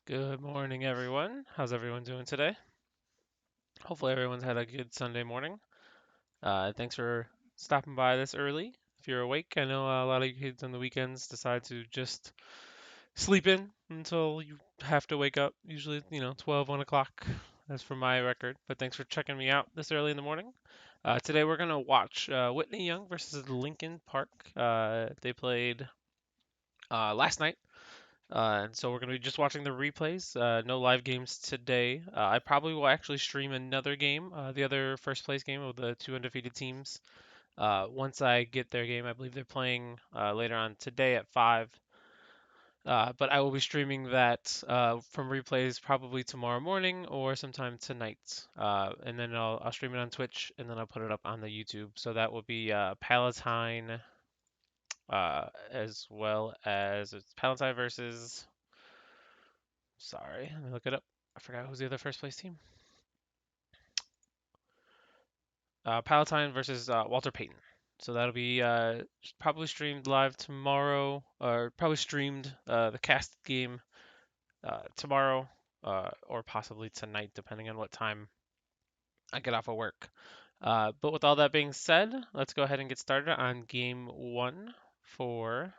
Good morning, everyone. How's everyone doing today? Hopefully, everyone's had a good Sunday morning. Thanks for stopping by this early. If you're awake, I know a lot of you kids on the weekends decide to just sleep in until you have to wake up, usually, 12, 1 o'clock. That's for my record. But thanks for checking me out this early in the morning. Today, we're going to watch Whitney Young versus Lincoln Park. They played last night. And so we're going to be just watching the replays. No live games today. I probably will actually stream another game, the other first place game of the two undefeated teams. Once I get their game, I believe they're playing later on today at 5. But I will be streaming that from replays probably tomorrow morning or sometime tonight. And then I'll stream it on Twitch and then I'll put it up on the YouTube. So that will be Palatine as well as it's Palatine versus. Sorry, let me look it up. I forgot who's the other first place team. Palatine versus Walter Payton. So that'll be probably streamed live tomorrow, or probably streamed the cast game tomorrow, or possibly tonight, depending on what time I get off of work. But with all that being said, let's go ahead and get started on game one for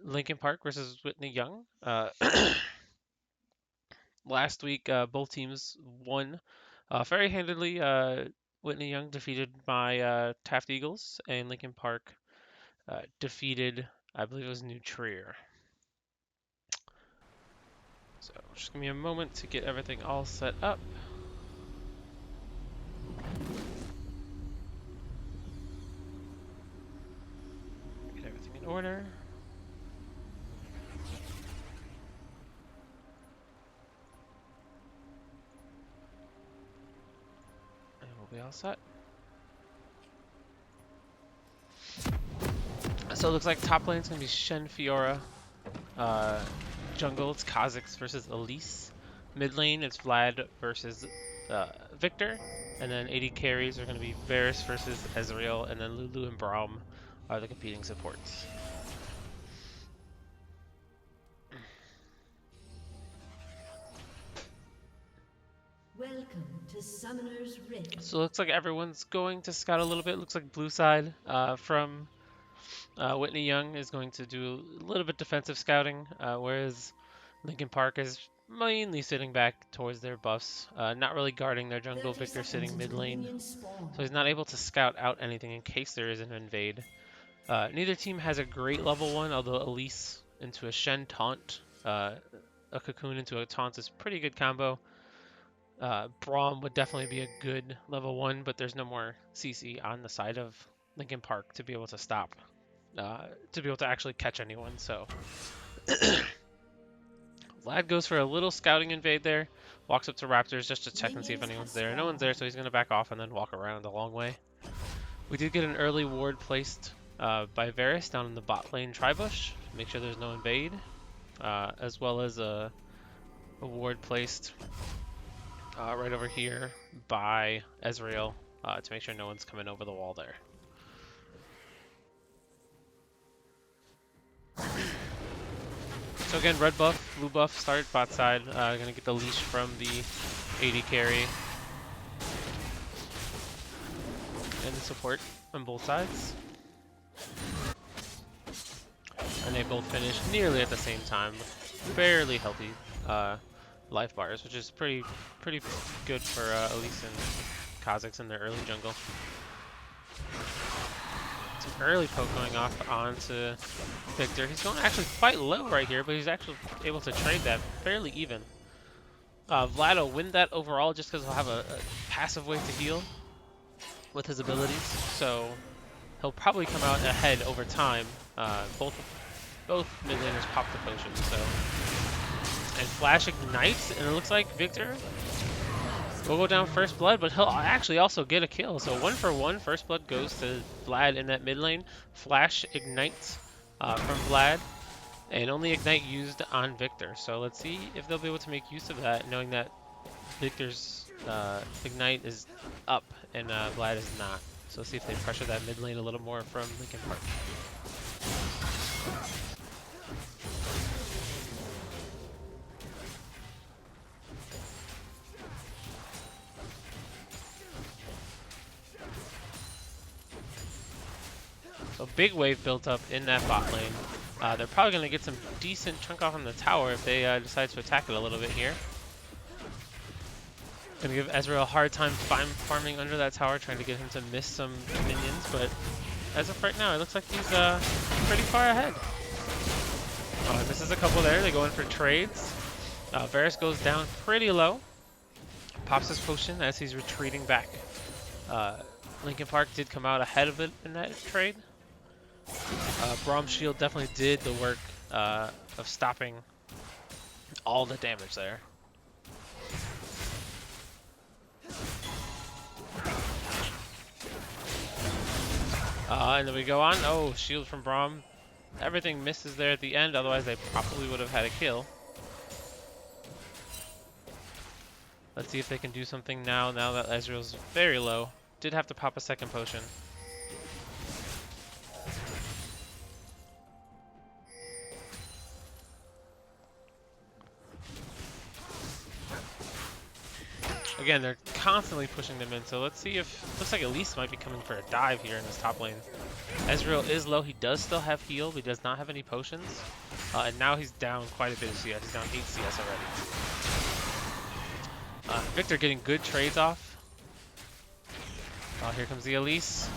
Lincoln Park versus Whitney Young. Last week, both teams won very handedly. Whitney Young defeated my Taft Eagles, and Lincoln Park defeated, I believe it was New Trier. So just give me a moment to get everything all set up. Get everything in order. And we'll be all set. So it looks like top lane is going to be Shen Fiora. Jungle, it's Kha'Zix versus Elise. Mid lane, it's Vlad versus Victor. And then AD carries are going to be Varus versus Ezreal. And then Lulu and Braum are the competing supports. Welcome to Summoner's Rift. So it looks like everyone's going to scout a little bit. Looks like blue side from Whitney Young is going to do a little bit defensive scouting, whereas Lincoln Park is mainly sitting back towards their buffs, not really guarding their jungle. 30 Victor seconds sitting mid until lane, minions spawn. so he's not able to scout out anything in case there is an invade. Neither team has a great level 1, although Elise into a Shen taunt, a Cocoon into a taunt is pretty good combo. Braum would definitely be a good level 1, but there's no more CC on the side of Lincoln Park to be able to stop, to be able to actually catch anyone. So Vlad goes for a little scouting invade there, walks up to Raptors just to check and see if anyone's there. No one's there, so he's going to back off and then walk around a long way. We did get an early ward placed by Varus down in the bot lane Tribush, make sure there's no invade, as well as a ward placed right over here by Ezreal to make sure no one's coming over the wall there. So again, red buff, blue buff, start bot side. Gonna get the leash from the AD carry and the support on both sides. And they both finish nearly at the same time, fairly healthy life bars, which is pretty good for Elise and Kha'Zix in their early jungle. Some early poke going off onto Victor. He's going actually quite low right here, but he's actually able to trade that fairly even. Vlad will win that overall just because he'll have a passive way to heal with his abilities, so he'll probably come out ahead over time. Both mid laners pop the potion, so. And Flash ignites, and it looks like Victor will go down first blood, but he'll actually also get a kill. So 1 for 1, first blood goes to Vlad in that mid lane. Flash ignites from Vlad, and only ignite used on Victor. So let's see if they'll be able to make use of that, knowing that Victor's ignite is up and Vlad is not. So let's see if they pressure that mid lane a little more from Lincoln Park. A big wave built up in that bot lane. They're probably going to get some decent chunk off on the tower if they decide to attack it a little bit here. Gonna give Ezreal a hard time farming under that tower, trying to get him to miss some minions, but as of right now, it looks like he's pretty far ahead. Oh, misses a couple there. They go in for trades. Varus goes down pretty low. Pops his potion as he's retreating back. Linkin Park did come out ahead of it in that trade. Brahm's shield definitely did the work of stopping all the damage there. And then we go on. Oh, shield from Braum. Everything misses there at the end, otherwise they probably would have had a kill. Let's see if they can do something now that Ezreal's very low. Did have to pop a second potion. Again, they're constantly pushing them in, so let's see if... Looks like Elise might be coming for a dive here in this top lane. Ezreal is low. He does still have heal, but he does not have any potions. And now he's down quite a bit of CS. He's down 8 CS already. Victor getting good trades off. Here comes the Elise.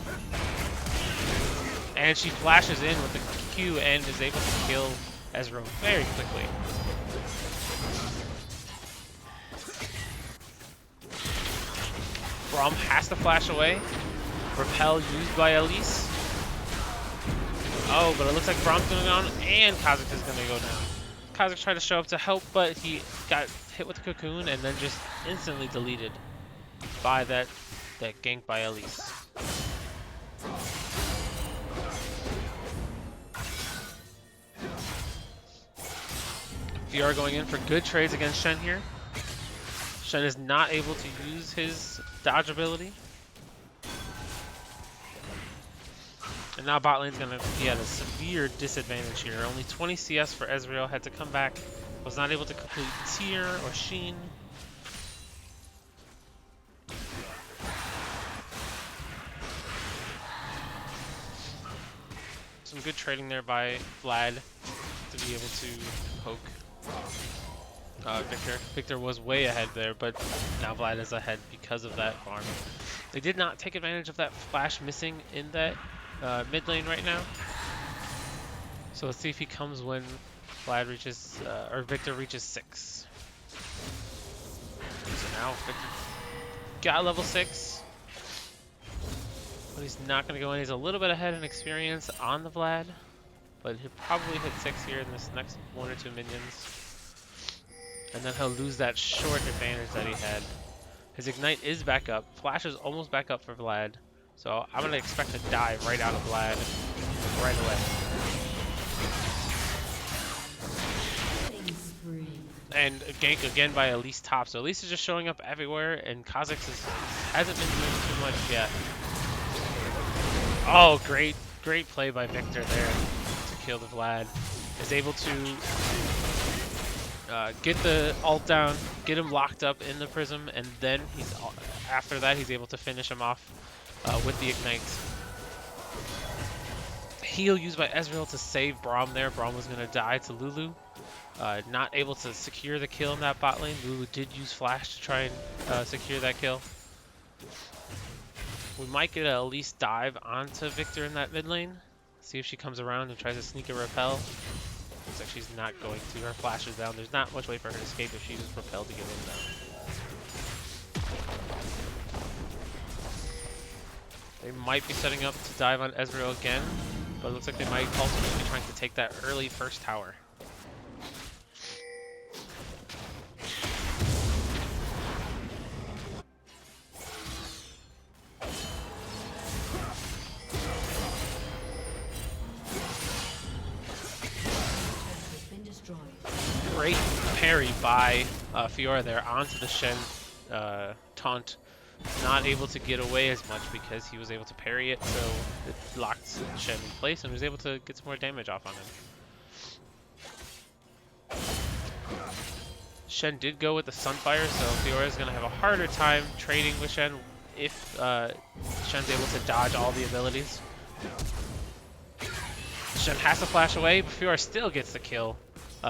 And she flashes in with the Q and is able to kill Ezreal very quickly. Braum has to flash away. Repel used by Elise. Oh, but it looks like Braum's going down and Kha'Zix is going to go down. Kha'Zix tried to show up to help, but he got hit with the cocoon and then just instantly deleted by that gank by Elise. VR going in for good trades against Shen here. Shen is not able to use his dodge ability. And now bot lane's gonna be at a severe disadvantage here. Only 20 CS for Ezreal, had to come back. Was not able to complete Tyr or Sheen. Some good trading there by Vlad to be able to poke Victor. Victor was way ahead there, but now Vlad is ahead because of that farm. They did not take advantage of that flash missing in that mid lane right now. So let's see if he comes when Vlad reaches, or Victor reaches 6. So now Victor got level 6. But he's not going to go in. He's a little bit ahead in experience on the Vlad. But he'll probably hit 6 here in this next 1 or 2 minions. And then he'll lose that short advantage that he had. His Ignite is back up. Flash is almost back up for Vlad. So I'm going to expect a dive right out of Vlad right away. And a gank again by Elise top. So Elise is just showing up everywhere, and Kha'Zix hasn't been doing too much yet. Oh, great play by Victor there to kill the Vlad. Is able to get the ult down, get him locked up in the prism, and then after that he's able to finish him off with the Ignite. Heal used by Ezreal to save Braum there. Braum was going to die to Lulu. Not able to secure the kill in that bot lane. Lulu did use Flash to try and secure that kill. We might get a Elise dive onto Victor in that mid lane. See if she comes around and tries to sneak a repel. Looks like she's not going to. Her Flash is down. There's not much way for her to escape if she just repelled to get in down. They might be setting up to dive on Ezreal again, but it looks like they might also be trying to take that early first tower. Great parry by Fiora there onto the Shen taunt. Not able to get away as much because he was able to parry it, so it locked Shen in place and was able to get some more damage off on him. Shen did go with the Sunfire, so Fiora is going to have a harder time trading with Shen if Shen's able to dodge all the abilities. Shen has to flash away, but Fiora still gets the kill.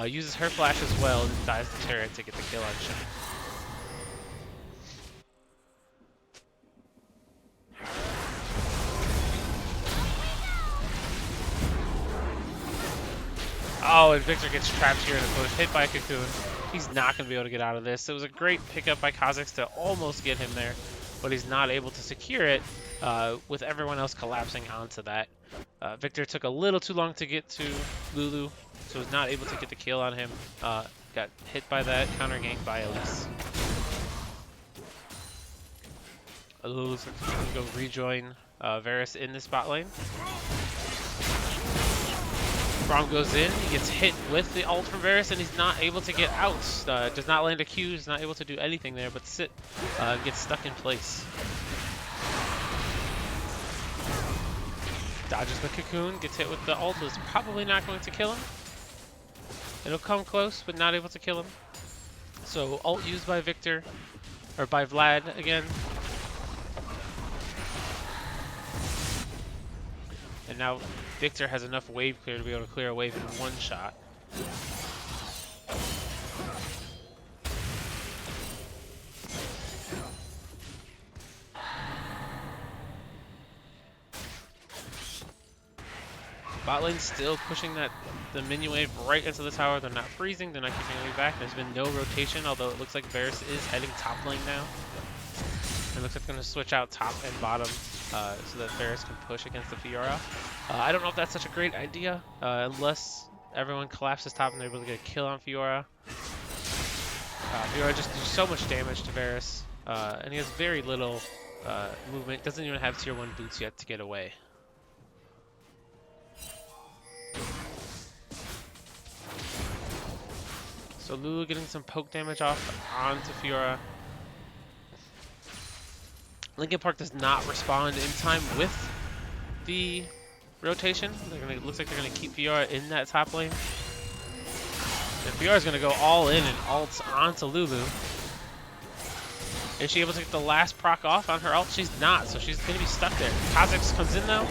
Uses her flash as well and dives the turret to get the kill on Shen. Oh, and Victor gets trapped here in the bush, hit by a cocoon. He's not going to be able to get out of this. It was a great pickup by Kha'Zix to almost get him there, but he's not able to secure it with everyone else collapsing onto that. Victor took a little too long to get to Lulu, so was not able to get the kill on him. Got hit by that, counter ganked by Elise. Lulu's going to go rejoin Varus in the spot lane. Braum goes in, he gets hit with the ult from Varus, and he's not able to get out. Does not land a Q, he's not able to do anything there but sit, gets stuck in place. Dodges the cocoon, gets hit with the ult, is probably not going to kill him. It'll come close, but not able to kill him. So ult used by Victor, or by Vlad again. And now Victor has enough wave clear to be able to clear a wave in one shot. Bot lane still pushing the minion wave right into the tower. They're not freezing, they're not keeping any back. There's been no rotation, although it looks like Varus is heading top lane now. It looks like they're going to switch out top and bottom so that Varus can push against the Fiora. I don't know if that's such a great idea, unless everyone collapses top and they're able to get a kill on Fiora. Fiora just does so much damage to Varus, and he has very little movement. Doesn't even have tier 1 boots yet to get away. So Lulu getting some poke damage off onto Fiora. Linkin Park does not respond in time with the rotation. Looks like they're gonna keep Fiora in that top lane. And Fiora's gonna go all in and ults onto Lulu. Is she able to get the last proc off on her ult? She's not, so she's gonna be stuck there. Kha'Zix comes in though.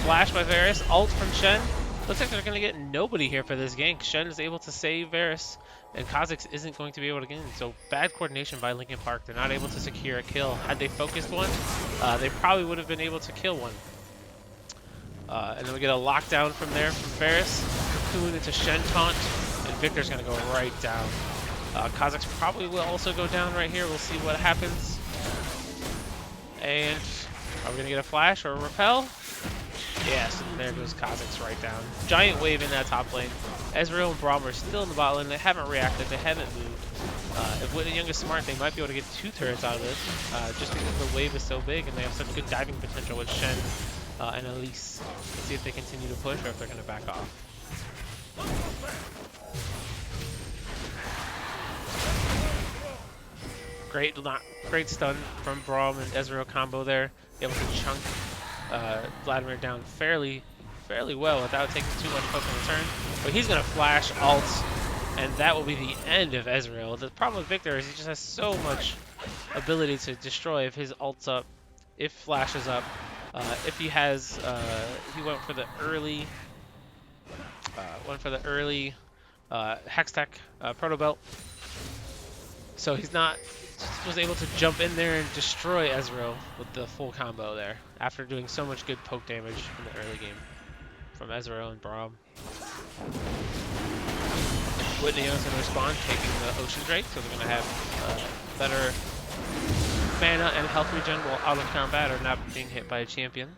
Flash by Varus, ult from Shen. Looks like they're gonna get nobody here for this gank. Shen is able to save Varus, and Kha'Zix isn't going to be able to get in. So bad coordination by Linkin Park. They're not able to secure a kill. Had they focused one, they probably would have been able to kill one. And then we get a lockdown from there from Varus. Cocoon into Shen taunt, and Victor's gonna go right down. Kha'Zix probably will also go down right here. We'll see what happens. And are we gonna get a flash or a repel? Yes, and there goes Kha'Zix right down. Giant wave in that top lane. Ezreal and Braum are still in the bot lane. They haven't reacted. They haven't moved. If Whitney Young is smart, they might be able to get 2 turrets out of this, just because the wave is so big and they have such good diving potential with Shen and Elise. Let's see if they continue to push or if they're going to back off. Great stun from Braum and Ezreal combo there. Able to chunk Vladimir down fairly well without taking too much poke in return. But he's going to flash ults, and that will be the end of Ezreal. The problem with Victor is he just has so much ability to destroy if his ult's up, if flash is up, if he has, he went for the early Hextech Proto Belt. So he's not was able to jump in there and destroy Ezreal with the full combo there after doing so much good poke damage in the early game from Ezreal and Braum. Whitney is going to respond, taking the Ocean Drake, so they're going to have better mana and health regen while out of combat or not being hit by a champion.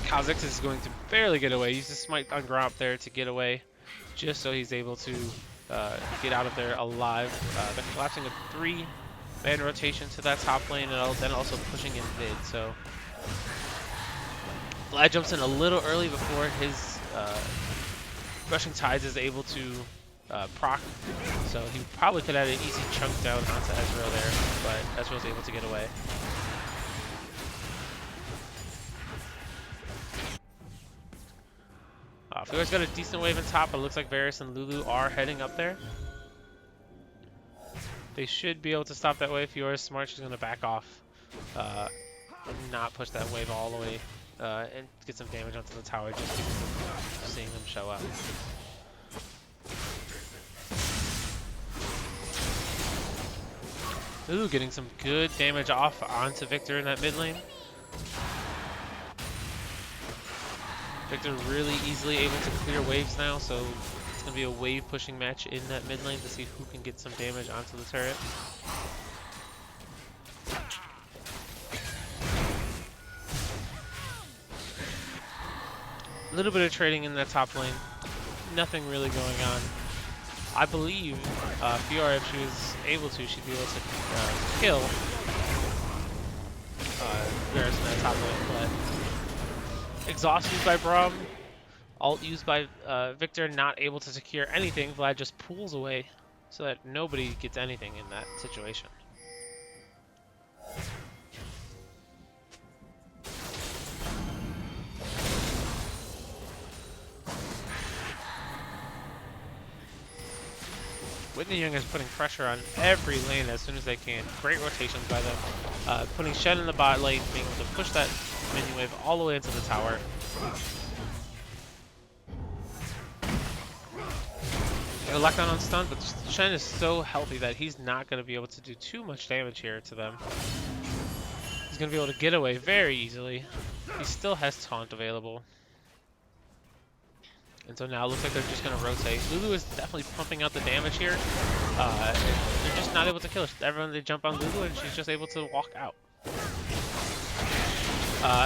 Kha'Zix is going to barely get away. Uses Smite on Gromp there to get away, just so he's able to get out of there alive. They're collapsing a 3-man rotation to that top lane and then also pushing in mid. So Vlad jumps in a little early before his Rushing Tides is able to proc. So he probably could have an easy chunk down onto Ezreal there, but Ezreal's able to get away. Fiora's got a decent wave in top, but it looks like Varus and Lulu are heading up there. They should be able to stop that wave. Fiora's smart, she's going to back off and not push that wave all the way and get some damage onto the tower just because of seeing them show up. Ooh, getting some good damage off onto Victor in that mid lane. Victor really easily able to clear waves now, so it's going to be a wave pushing match in that mid lane to see who can get some damage onto the turret. A little bit of trading in that top lane. Nothing really going on. I believe Fiora, if she was able to, she'd be able to kill Varus in that top lane, but exhaust used by Braum, ult used by Victor, not able to secure anything. Vlad just pulls away so that nobody gets anything in that situation. Whitney Young is putting pressure on every lane as soon as they can. Great rotations by them. Putting Shen in the bot lane, being able to push that minion wave all the way into the tower. They're locked down on stun, but Shen is so healthy that he's not going to be able to do too much damage here to them. He's going to be able to get away very easily. He still has taunt available. And so now it looks like they're just going to rotate. Lulu is definitely pumping out the damage here. They're just not able to kill her. Everyone, they jump on Lulu and she's just able to walk out.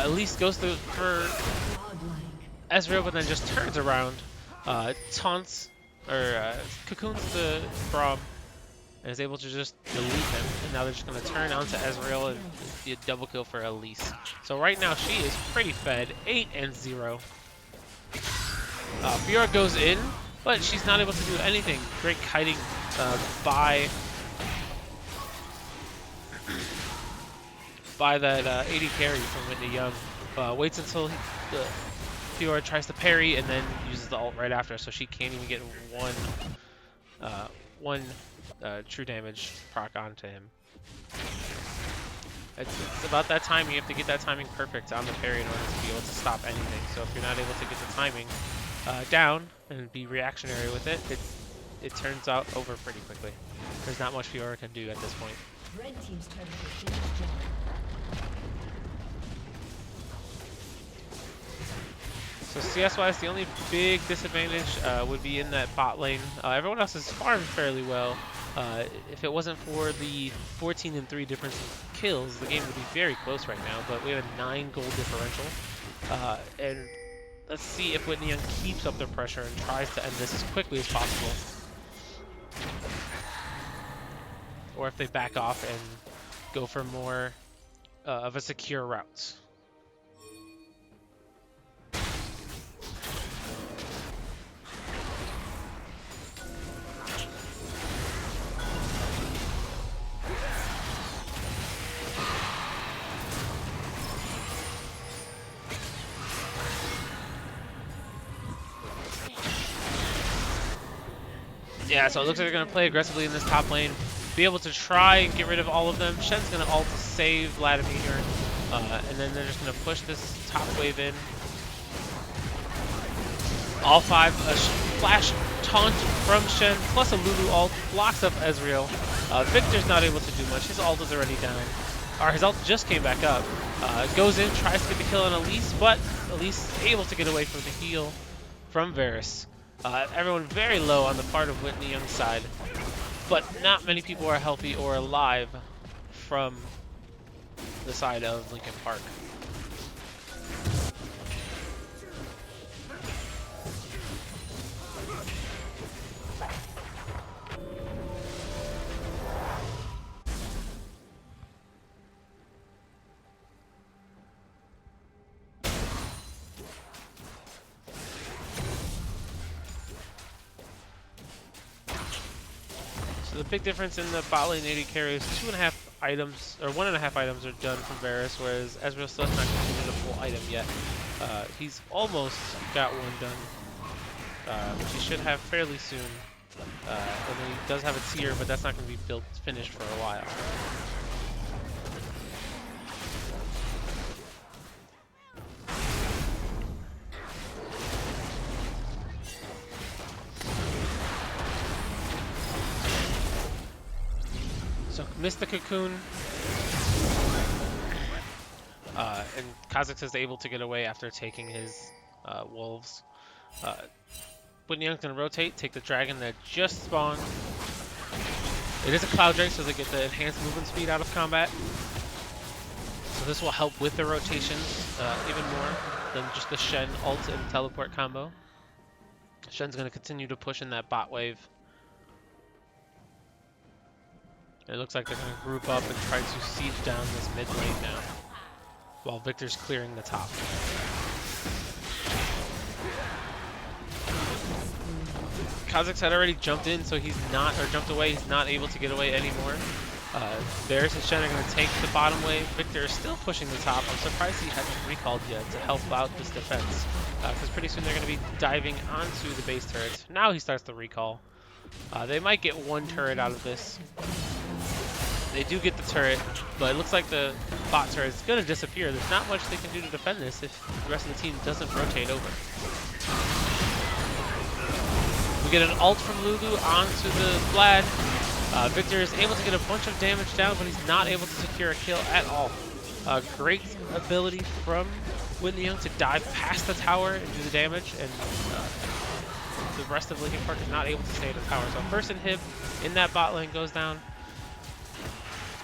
Elise goes for Ezreal, but then just turns around, taunts, or cocoons the Braum, and is able to just delete him. And now they're just going to turn onto Ezreal and be a double kill for Elise. So right now she is pretty fed, 8-0. Fiora goes in, but she's not able to do anything. Great kiting by that AD carry from Whitney Young. Waits until Fiora tries to parry and then uses the ult right after, so she can't even get one true damage proc onto him. It's about that timing. You have to get that timing perfect on the parry in order to be able to stop anything. So if you're not able to get the timing down and be reactionary with it, it turns out over pretty quickly. There's not much Fiora can do at this point. Red team's turret has been destroyed. So CS-wise, the only big disadvantage would be in that bot lane. Everyone else is farmed fairly well. If it wasn't for the 14-3 difference in kills, the game would be very close right now, but we have a 9 goal differential. And let's see if Whitney Young keeps up their pressure and tries to end this as quickly as possible. Or if they back off and go for more of a secure route. Yeah, so it looks like they're going to play aggressively in this top lane, be able to try and get rid of all of them. Shen's going to ult to save Vladimir, and then they're just going to push this top wave in. All 5, a flash taunt from Shen, plus a Lulu ult, blocks up Ezreal. Victor's not able to do much, his ult is already down. Or his ult just came back up. Goes in, tries to get the kill on Elise, but Elise is able to get away from the heal from Varus. Everyone very low on the part of Whitney Young's side, but not many people are healthy or alive from the side of Linkin Park. So the big difference in the bot lane AD carry is 2.5 items, or 1.5 items are done from Varus, whereas Ezreal still has not completed a full item yet. He's almost got one done, which he should have fairly soon. And then he does have a tier, but that's not going to be finished for a while. So missed the cocoon, and Kha'Zix is able to get away after taking his wolves. Uh, Whitney Young's gonna rotate, take the dragon that just spawned. It is a Cloud Drake, so they get the enhanced movement speed out of combat. So this will help with the rotations even more than just the Shen ult and teleport combo. Shen's going to continue to push in that bot wave. It looks like they're going to group up and try to siege down this mid lane now, while Victor's clearing the top. Kha'Zix had already jumped in, so he's not, or jumped away, he's not able to get away anymore. Varus and Shen are going to take the bottom wave. Victor is still pushing the top. I'm surprised he hasn't recalled yet to help out this defense, because pretty soon they're going to be diving onto the base turrets. Now he starts the recall. They might get one turret out of this. They do get the turret, but it looks like the bot turret is going to disappear. There's not much they can do to defend this if the rest of the team doesn't rotate over. We get an ult from Lulu onto the Vlad. Victor is able to get a bunch of damage down, but he's not able to secure a kill at all. Great ability from Whitney Young to dive past the tower and do the damage, and the rest of Linkin Park is not able to stay at the tower. So first inhib in that bot lane goes down.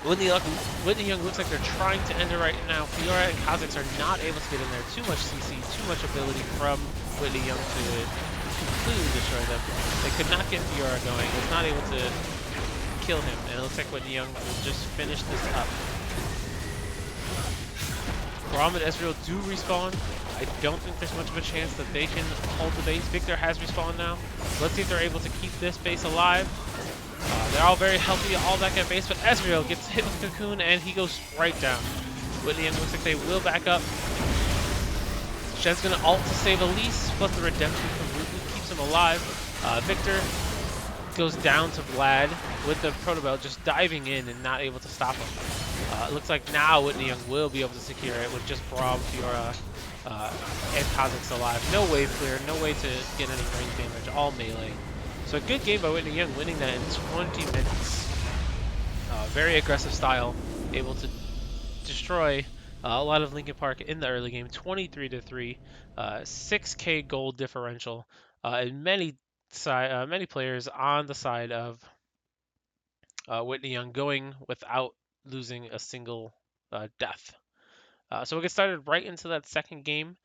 Whitney Young looks like they're trying to end it right now. Fiora and Kha'Zix are not able to get in there. Too much CC, too much ability from Whitney Young to completely destroy them. They could not get Fiora going. Was not able to kill him, and it looks like Whitney Young will just finish this up. Braum and Ezreal do respawn. I don't think there's much of a chance that they can hold the base. Victor has respawned now. Let's see if they're able to keep this base alive. They're all very healthy, all back at base, but Ezreal gets hit with Cocoon and he goes right down. Whitney Young looks like they will back up. Shen's gonna ult to save Elise, plus the redemption from Lulu keeps him alive. Victor goes down to Vlad with the Protobelt just diving in and not able to stop him. It looks like now Whitney Young will be able to secure it with just Braum, Fiora, and Kha'Zix alive. No wave clear, no way to get any range damage, all melee. So a good game by Whitney Young, winning that in 20 minutes. Very aggressive style, able to destroy a lot of Linkin Park in the early game, 23-3, 6K gold differential, and many players on the side of Whitney Young going without losing a single death. So we'll get started right into that second game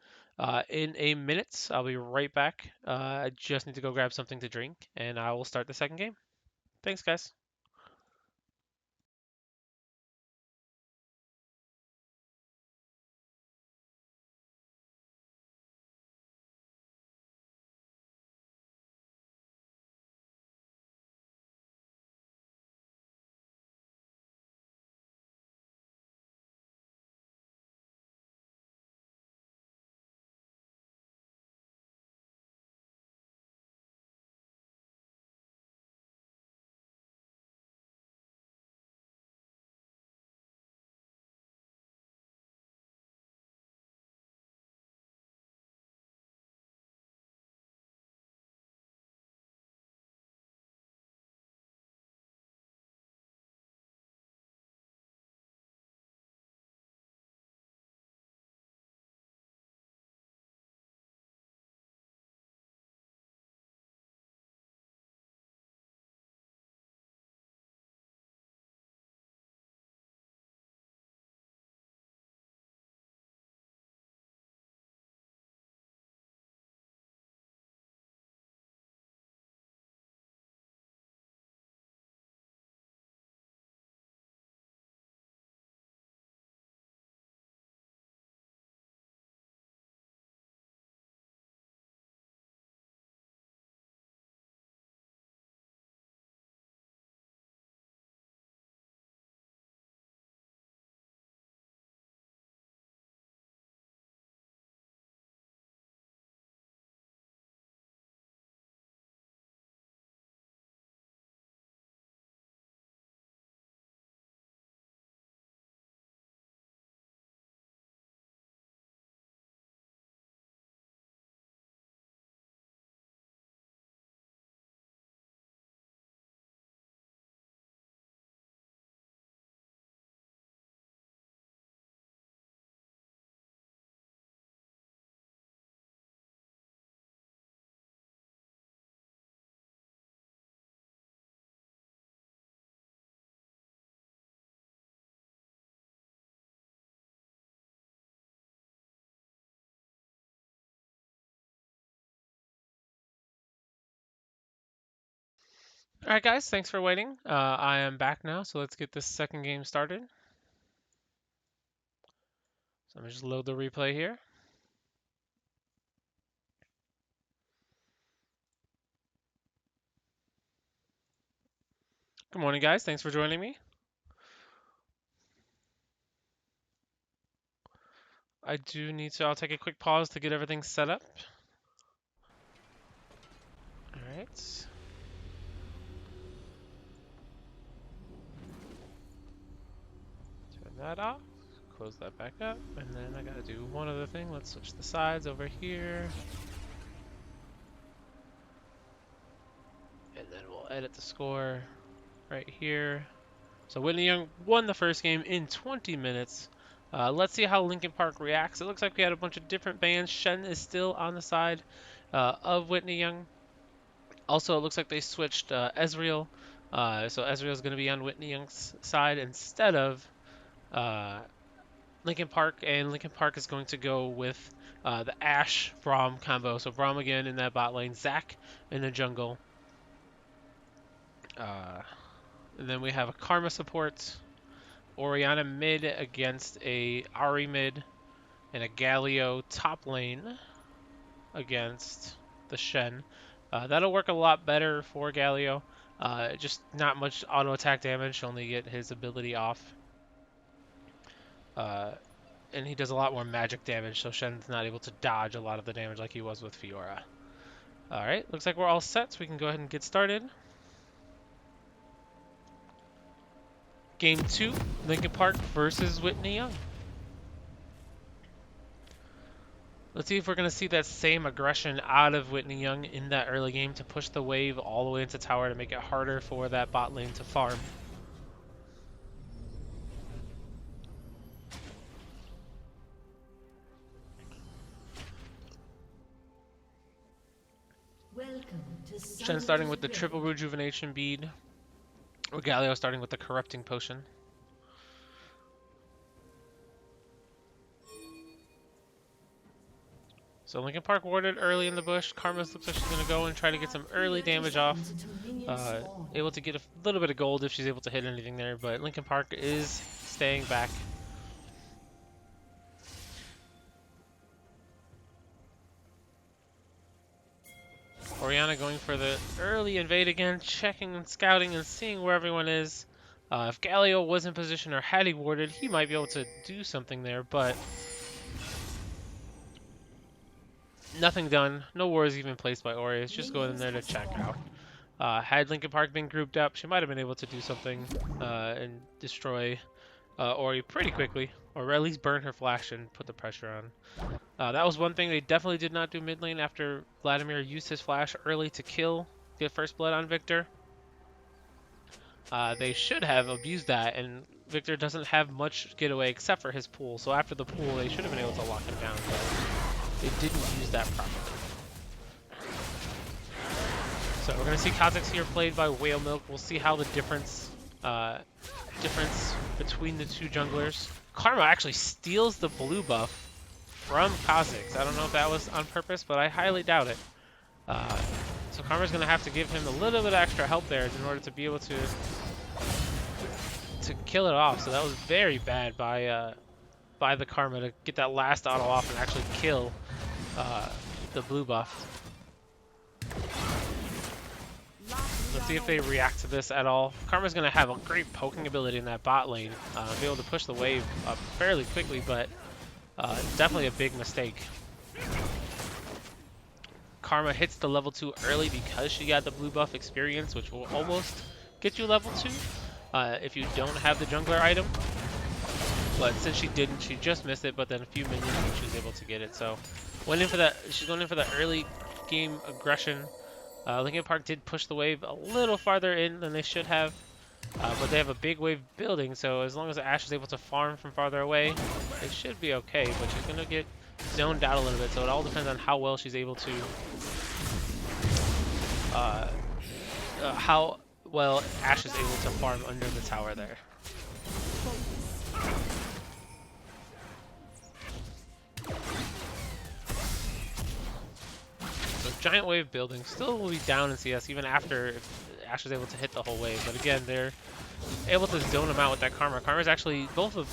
in a minute. I'll be right back. I just need to go grab something to drink, and I will start the second game. Thanks, guys. All right, guys, thanks for waiting. I am back now, so let's get this second game started. So let me just load the replay here. Good morning, guys. Thanks for joining me. I'll take a quick pause to get everything set up. All right. Turn that off. Close that back up. And then I gotta do one other thing. Let's switch the sides over here. And then we'll edit the score right here. So Whitney Young won the first game in 20 minutes. Let's see how Lincoln Park reacts. It looks like we had a bunch of different bans. Shen is still on the side of Whitney Young. Also, it looks like they switched Ezreal. So Ezreal is going to be on Whitney Young's side instead of uh, Lincoln Park, and Lincoln Park is going to go with the Ashe Braum combo. So Braum again in that bot lane, Zac in the jungle. And then we have a Karma support, Orianna mid against a Ahri mid, and a Galio top lane against the Shen. That'll work a lot better for Galio. Just not much auto attack damage, only get his ability off. And he does a lot more magic damage, so Shen's not able to dodge a lot of the damage like he was with Fiora. Alright, looks like we're all set, so we can go ahead and get started. Game 2, Lincoln Park versus Whitney Young. Let's see if we're going to see that same aggression out of Whitney Young in that early game to push the wave all the way into tower to make it harder for that bot lane to farm. Shen starting with the triple rejuvenation bead, or Galio starting with the corrupting potion. So Lincoln Park warded early in the bush. Karma's looks like she's going to go and try to get some early damage off. Able to get a little bit of gold if she's able to hit anything there, but Lincoln Park is staying back. Orianna going for the early invade again, checking and scouting and seeing where everyone is. If Galio was in position or had he warded, he might be able to do something there, but nothing done. No wars even placed by Ori. It's just going in there to check out. Had Lincoln Park been grouped up, she might have been able to do something and destroy Ori pretty quickly, or at least burn her flash and put the pressure on. That was one thing they definitely did not do mid lane after Vladimir used his flash early to get first blood on Victor. They should have abused that, and Victor doesn't have much getaway except for his pool. So after the pool, they should have been able to lock him down, but they didn't use that properly. So we're going to see Kha'Zix here played by Whale Milk. We'll see how the difference between the two junglers. Karma actually steals the blue buff from Kha'Zix. I don't know if that was on purpose, but I highly doubt it. So Karma's going to have to give him a little bit of extra help there in order to be able to kill it off. So that was very bad by the Karma to get that last auto off and actually kill the blue buff. Let's see if they react to this at all. Karma's going to have a great poking ability in that bot lane, be able to push the wave up fairly quickly, but definitely a big mistake. Karma hits the level 2 early because she got the blue buff experience, which will almost get you level 2 if you don't have the jungler item. But since she didn't, she just missed it, but then a few minions and she was able to get it. So she's going in for the early game aggression. Lincoln Park did push the wave a little farther in than they should have, but they have a big wave building, so as long as Ashe is able to farm from farther away, it should be okay, but she's going to get zoned out a little bit, so it all depends on how well she's able to, how well Ashe is able to farm under the tower there. Giant wave building still will be down in CS even after Ash was able to hit the whole wave. But again, they're able to zone him out with that Karma. Karma's actually, both of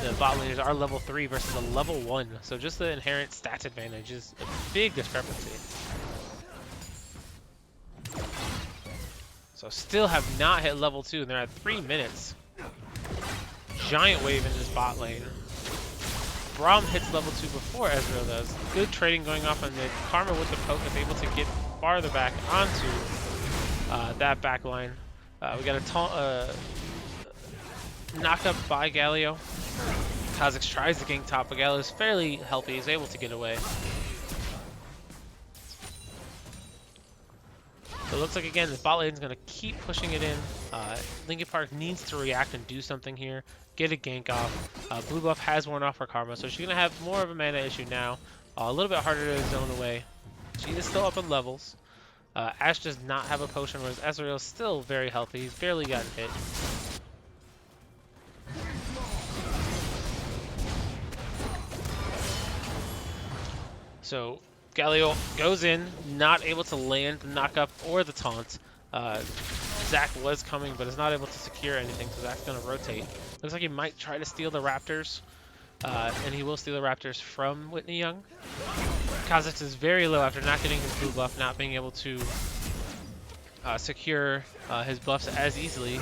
the bot laners are level 3 versus a level 1. So just the inherent stats advantage is a big discrepancy. So still have not hit level 2, and they're at 3 minutes. Giant wave in this bot lane. Braum hits level 2 before Ezreal does. Good trading going off on mid. Karma with the poke is able to get farther back onto that back line. We got a knock up by Galio. Kha'Zix tries to gank top, but Galio is fairly healthy. He's able to get away. So it looks like, again, the bot lane is going to keep pushing it in. Linkin Park needs to react and do something here. Get a gank off. Blue buff has worn off for Karma, so she's going to have more of a mana issue now. A little bit harder to zone away. She is still up in levels. Ashe does not have a potion, whereas Ezreal is still very healthy. He's barely gotten hit. So Galio goes in, not able to land the knockup or the taunt. Zac was coming, but is not able to secure anything, so Zac's going to rotate. Looks like he might try to steal the Raptors, and he will steal the Raptors from Whitney Young. Kha'Zix is very low after not getting his blue buff, not being able to secure his buffs as easily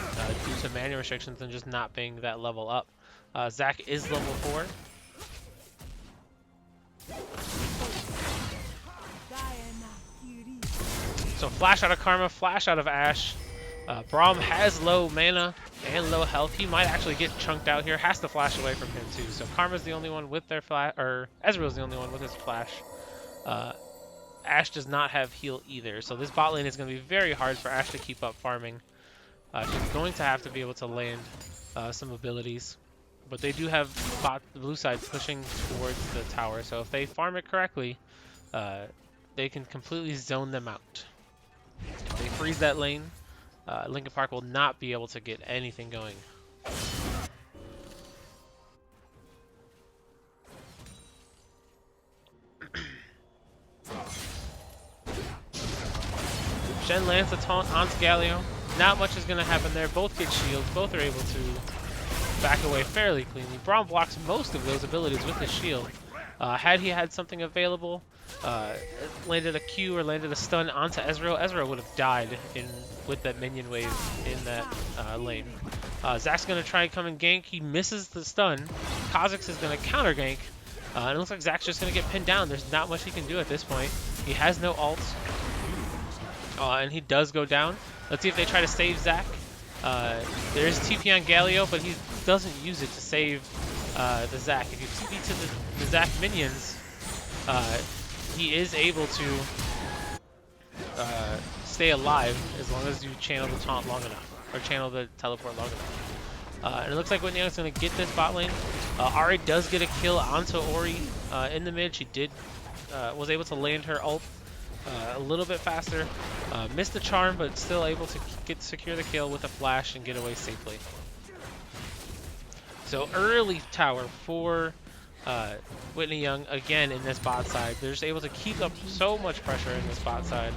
due to mana restrictions and just not being that level up. Zac is level 4. So flash out of Karma, flash out of Ashe. Braum has low mana and low health. He might actually get chunked out here. Has to flash away from him too. So Karma's the only one with their flash, or Ezreal's the only one with his flash. Ashe does not have heal either. So this bot lane is going to be very hard for Ashe to keep up farming. She's going to have to be able to land some abilities. But they do have the blue side pushing towards the tower. So if they farm it correctly, they can completely zone them out. If they freeze that lane, Linkin Park will not be able to get anything going. Shen lands the taunt onto Galio. Not much is going to happen there. Both get shields. Both are able to back away fairly cleanly. Braum blocks most of those abilities with his shield. Had he had something available, landed a Q or landed a stun onto Ezreal, Ezreal would have died with that minion wave in that lane. Zac's going to try and come and gank. He misses the stun. Kha'Zix is going to counter gank. And it looks like Zac's just going to get pinned down. There's not much he can do at this point. He has no ult. And he does go down. Let's see if they try to save Zac. There is TP on Galio, but he doesn't use it to save the Zac. If you TP to the Zac minions, he is able to stay alive as long as you channel the taunt long enough, or channel the teleport long enough. And it looks like Whitney is going to get this bot lane. Ahri does get a kill onto Ori in the mid. She was able to land her ult a little bit faster. Missed the charm, but still able to secure the kill with a flash and get away safely. So early tower for Whitney Young again in this bot side. They're just able to keep up so much pressure in this bot side.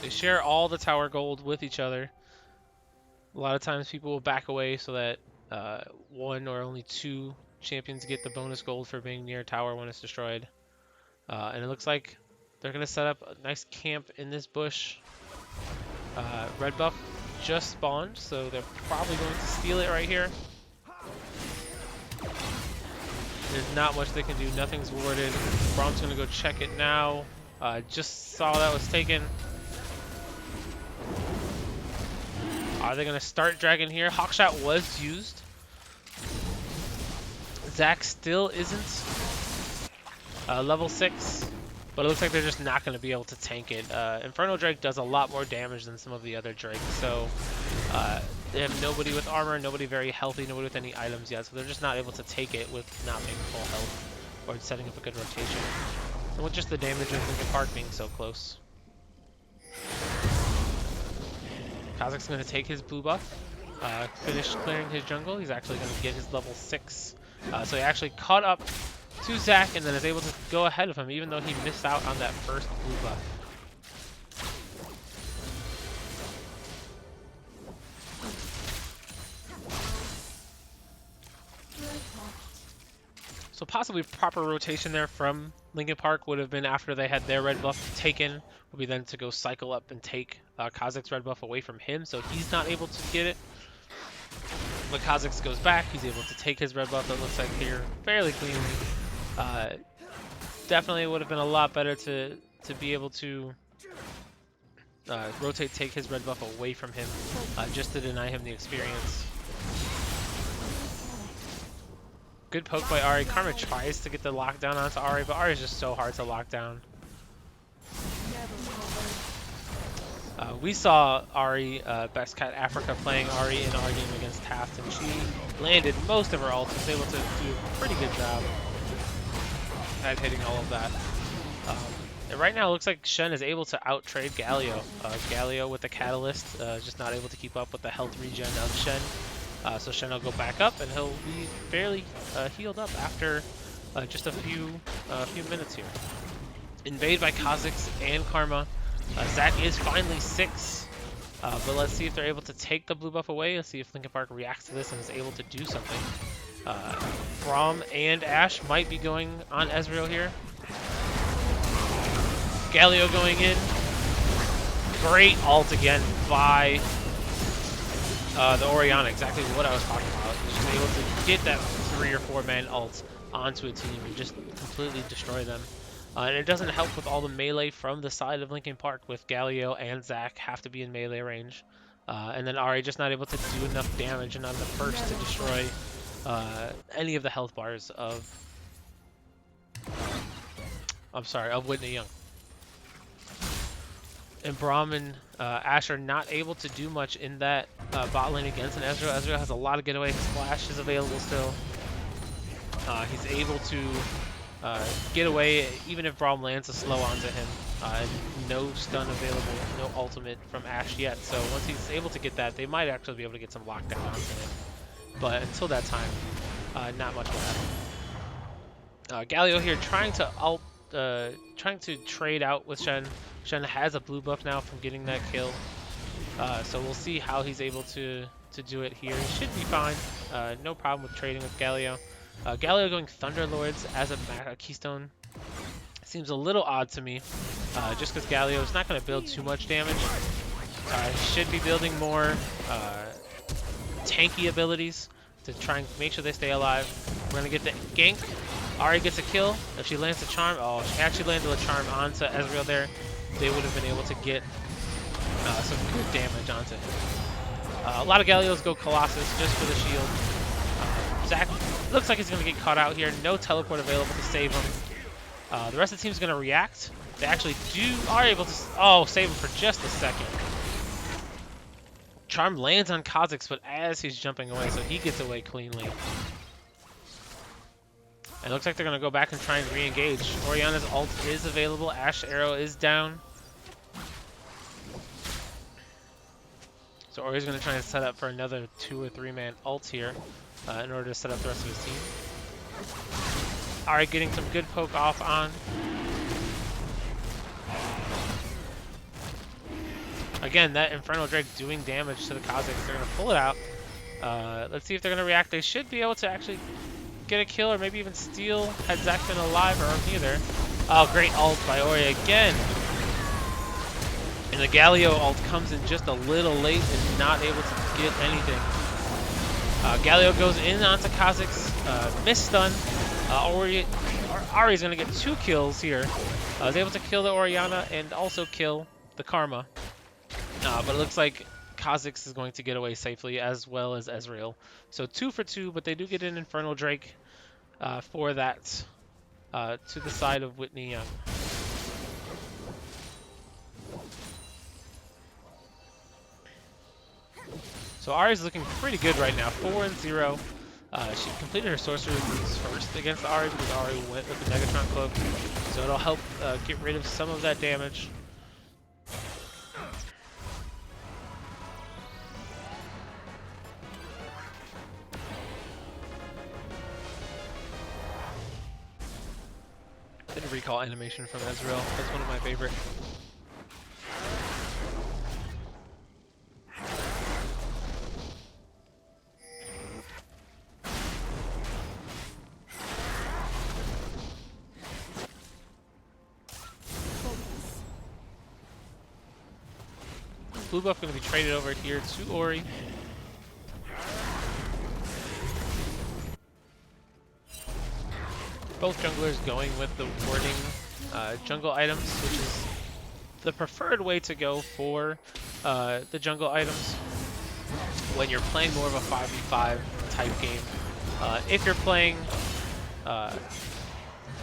They share all the tower gold with each other. A lot of times people will back away so that one or only two champions get the bonus gold for being near tower when it's destroyed. And it looks like they're going to set up a nice camp in this bush. Red buff just spawned, so they're probably going to steal it right here. There's not much they can do. Nothing's warded. Braum's going to go check it now. Just saw that was taken. Are they going to start Dragon here? Hawkshot was used. Zac still isn't. Level 6. But it looks like they're just not going to be able to tank it. Inferno Drake does a lot more damage than some of the other Drakes. So they have nobody with armor, nobody very healthy, nobody with any items yet. So they're just not able to take it with not being full health or setting up a good rotation. And with just the damage of Linkin Park being so close. Kha'Zix's going to take his blue buff, finish clearing his jungle. He's actually going to get his level 6. So he actually caught up to Zac and then is able to go ahead of him even though he missed out on that first blue buff. So possibly proper rotation there from Linkin Park would have been after they had their red buff taken, would be then to go cycle up and take Kha'Zix's red buff away from him, so he's not able to get it. But Kha'Zix goes back, he's able to take his red buff, it looks like here, fairly cleanly. Definitely would have been a lot better to be able to rotate, take his red buff away from him, just to deny him the experience. Good poke by Ahri. Karma tries to get the lockdown onto Ahri, but Ahri is just so hard to lock down. We saw Ahri, Best Cat Africa, playing Ahri in our game against Taft, and she landed most of her ults, was able to do a pretty good job at hitting all of that. And right now it looks like Shen is able to out-trade Galio. Galio with the Catalyst, just not able to keep up with the health regen of Shen. So Shen will go back up, and he'll be fairly healed up after just a few minutes here. Invade by Kha'Zix and Karma. Zac is finally 6, but let's see if they're able to take the blue buff away. Let's see if Linkin Park reacts to this and is able to do something. Braum and Ashe might be going on Ezreal here. Galio going in. Great ult again by the Orianna, exactly what I was talking about. Just able to get that 3 or 4 man ult onto a team and just completely destroy them. And it doesn't help with all the melee from the side of Linkin Park, with Galio and Zac have to be in melee range. And then Ahri just not able to do enough damage and not enough burst to destroy any of the health bars of of Whitney Young. And Braum and Ashe are not able to do much in that bot lane against an Ezreal. Ezreal has a lot of getaway. His flash is available still. He's able to get away even if Braum lands a slow onto him. No stun available, no ultimate from Ashe yet. So once he's able to get that, they might actually be able to get some lockdown onto him. But until that time, not much will happen. Galio here trying to trade out with Shen. Shen has a blue buff now from getting that kill. So we'll see how he's able to do it here. He should be fine. No problem with trading with Galio. Galio going Thunderlords as a Keystone seems a little odd to me, just because Galio is not going to build too much damage. He should be building more tanky abilities to try and make sure they stay alive. We're going to get the gank. Ahri gets a kill. If she lands a charm, oh, she actually landed a charm onto Ezreal there. They would have been able to get some good damage onto him. A lot of Galios go Colossus just for the shield. Zac looks like he's going to get caught out here. No teleport available to save him. The rest of the team's going to react. They actually are able to save him for just a second. Charm lands on Kha'Zix, but as he's jumping away, so he gets away cleanly. And it looks like they're going to go back and try and re-engage. Orianna's ult is available. Ashe arrow is down. So Ori's going to try and set up for another 2 or 3 man ult here in order to set up the rest of his team. Alright, getting some good poke off on. Again, that Infernal Drake doing damage to the Kha'Zix. They're going to pull it out. Let's see if they're going to react. They should be able to actually get a kill or maybe even steal had Zac been alive, or neither. Oh, great ult by Ori again. And the Galio ult comes in just a little late and not able to get anything. Galio goes in onto Kha'Zix, miss stun. Ahri's going to get 2 kills here. Was able to kill the Orianna and also kill the Karma. But it looks like Kha'Zix is going to get away safely, as well as Ezreal. So 2 for 2, but they do get an Infernal Drake for that to the side of Whitney Young. So Ahri's looking pretty good right now, 4-0. She completed her sorcery moves first against Ahri because Ahri went with the Megatron Cloak. So it'll help get rid of some of that damage. Did a recall animation from Ezreal. That's one of my favorite. blue buff going to be traded over here to Ori. Both junglers going with the warding jungle items, which is the preferred way to go for the jungle items when you're playing more of a 5v5 type game. If you're playing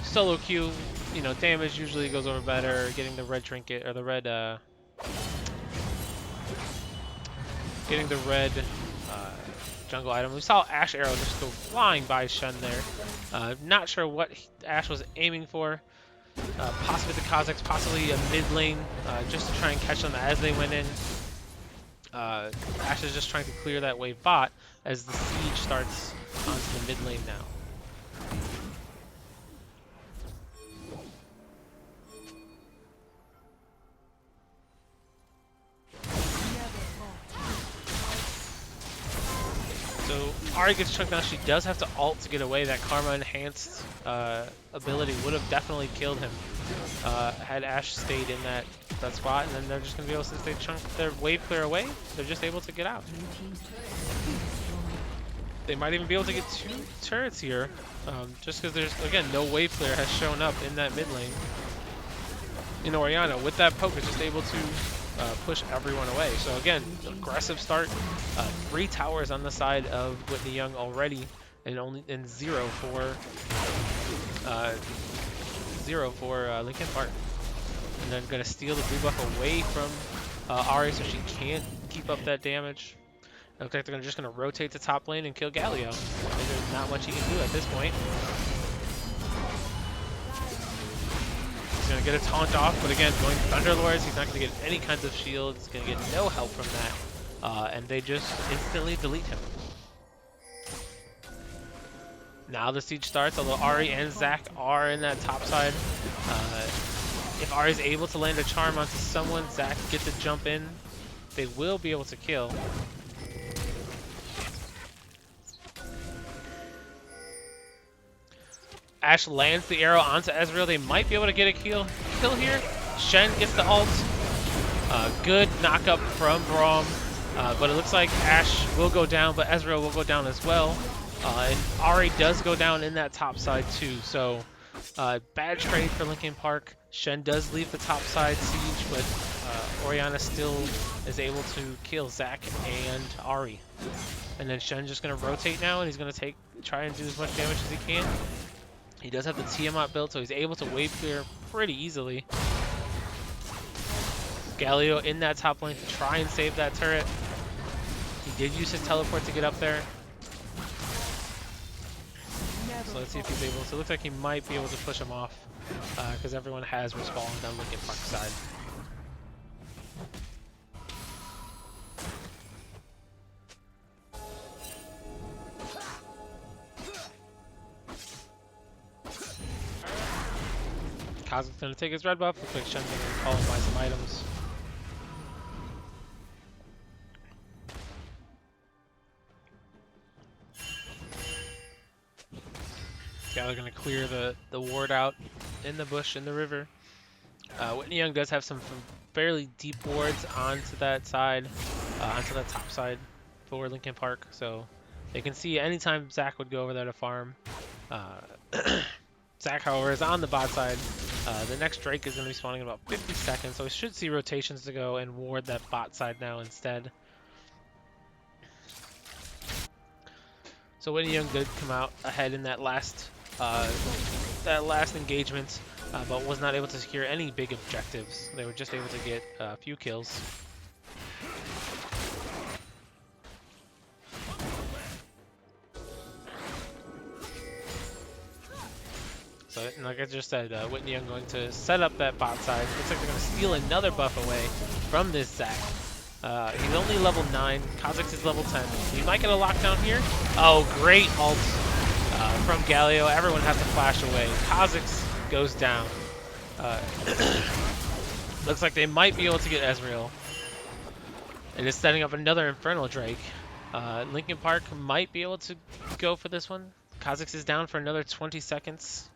solo queue, you know, damage usually goes over better. Getting the red trinket or the red, getting the red jungle item. We saw Ashe arrow just go flying by Shen there. Not sure what Ashe was aiming for. Possibly the Kazakhs, possibly a mid lane, just to try and catch them as they went in. Ashe is just trying to clear that wave bot as the siege starts onto the mid lane now. So Ahri gets chunked down. She does have to ult to get away. That Karma enhanced ability would have definitely killed him had Ashe stayed in that spot, and then they're just going to be able, since they chunked their wave clear away, they're just able to get out. They might even be able to get 2 turrets here, just because there's, again, no wave clear has shown up in that mid lane. And Orianna, with that poke, is just able to push everyone away. So again, aggressive start. 3 towers on the side of Whitney Young already, and 0 for Linkin Park. And then gonna steal the blue buff away from Ahri so she can't keep up that damage. It looks like they're just gonna rotate to top lane and kill Galio. And there's not much he can do at this point. He's gonna get a taunt off, but again, going Thunderlords, he's not gonna get any kinds of shields. He's gonna get no help from that. And they just instantly delete him. Now the siege starts, although Ahri and Zac are in that top side. If Ahri is able to land a charm onto someone, Zac gets a jump in. They will be able to kill. Ashe lands the arrow onto Ezreal. They might be able to get a kill here. Shen gets the ult. Good knockup from Braum. But it looks like Ashe will go down, but Ezreal will go down as well. And Ahri does go down in that top side too. So bad trade for Linkin Park. Shen does leave the top side siege, but Orianna still is able to kill Zac and Ahri. And then Shen's just going to rotate now, and he's going to try and do as much damage as he can. He does have the Tiamat built, so he's able to wave clear pretty easily. Galio in that top lane to try and save that turret. He did use his teleport to get up there. So let's see if he's able to. It looks like he might be able to push him off because everyone has respawned on Linkin Park's side. Kazak's gonna take his red buff. Looks like Shen's gonna call him by some items. They're gonna clear the ward out in the bush in the river. Whitney Young does have some fairly deep wards onto that side, onto that top side for Linkin Park, so they can see anytime Zac would go over there to farm. Zac, however, is on the bot side. The next Drake is going to be spawning in about 50 seconds, so we should see rotations to go and ward that bot side now instead. So Whitney Young did come out ahead in that last engagement, but was not able to secure any big objectives. They were just able to get a few kills. So, like I just said, Whitney Young going to set up that bot side. Looks like they're going to steal another buff away from this Zac. He's only level 9. Kha'Zix is level 10. He might get a lockdown here. Oh, great ult from Galio. Everyone has to flash away. Kha'Zix goes down. Looks like they might be able to get Ezreal. It is setting up another Infernal Drake. Linkin Park might be able to go for this one. Kha'Zix is down for another 20 seconds.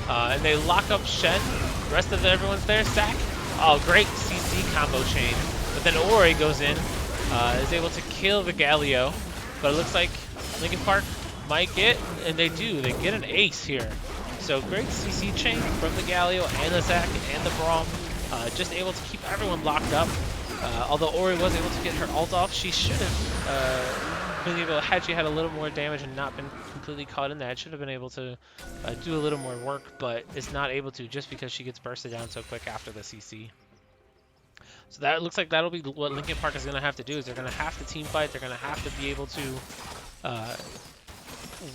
And they lock up Shen. The rest of everyone's there. Zac Oh, great CC combo chain. But then Ori goes in, is able to kill the Galio. But it looks like Linkin Park might get, and they do, they get an ace here. So great CC chain from the Galio and the Zac and the Braum. Just able to keep everyone locked up. Although Ori was able to get her ult off, she should have been able, had she had a little more damage and not been completely caught in that, should have been able to do a little more work, but is not able to just because she gets bursted down so quick after the CC. So that looks like that'll be what Linkin Park is going to have to do, is they're going to have to team fight, they're going to have to be able to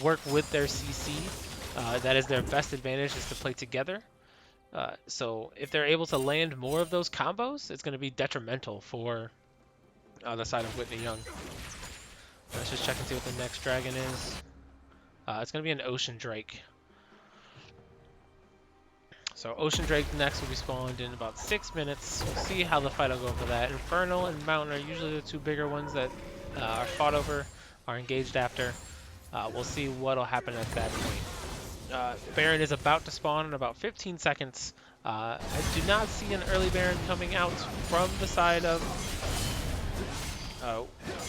work with their CC. That is their best advantage, is to play together. So if they're able to land more of those combos, it's going to be detrimental for the side of Whitney Young. Let's just check and see what the next dragon is. It's going to be an Ocean Drake. So Ocean Drake next will be spawned in about 6 minutes. We'll see how the fight will go for that. Infernal and Mountain are usually the two bigger ones that are fought over, are engaged after. We'll see what will happen at that point. Baron is about to spawn in about 15 seconds. I do not see an early Baron coming out from the side of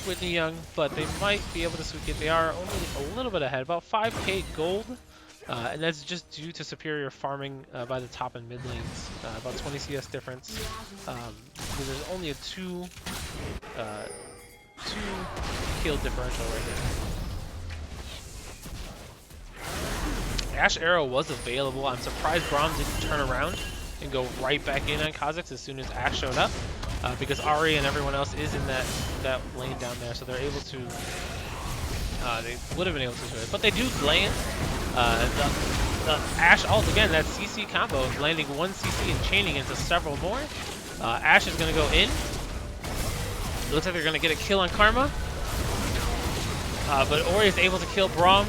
Whitney Young, but they might be able to sweep it. They are only a little bit ahead, about 5k gold, and that's just due to superior farming by the top and mid lanes. About 20 CS difference. There's only a two kill differential right here. Ash Arrow was available. I'm surprised Braum didn't turn around and go right back in on Kha'Zix as soon as Ash showed up, because Ari and everyone else is in that lane down there, so they're able to. They would have been able to do it, but they do land. The Ash ult again. That CC combo is landing one CC and chaining into several more. Ash is going to go in. It looks like they're going to get a kill on Karma, but Ori is able to kill Braum.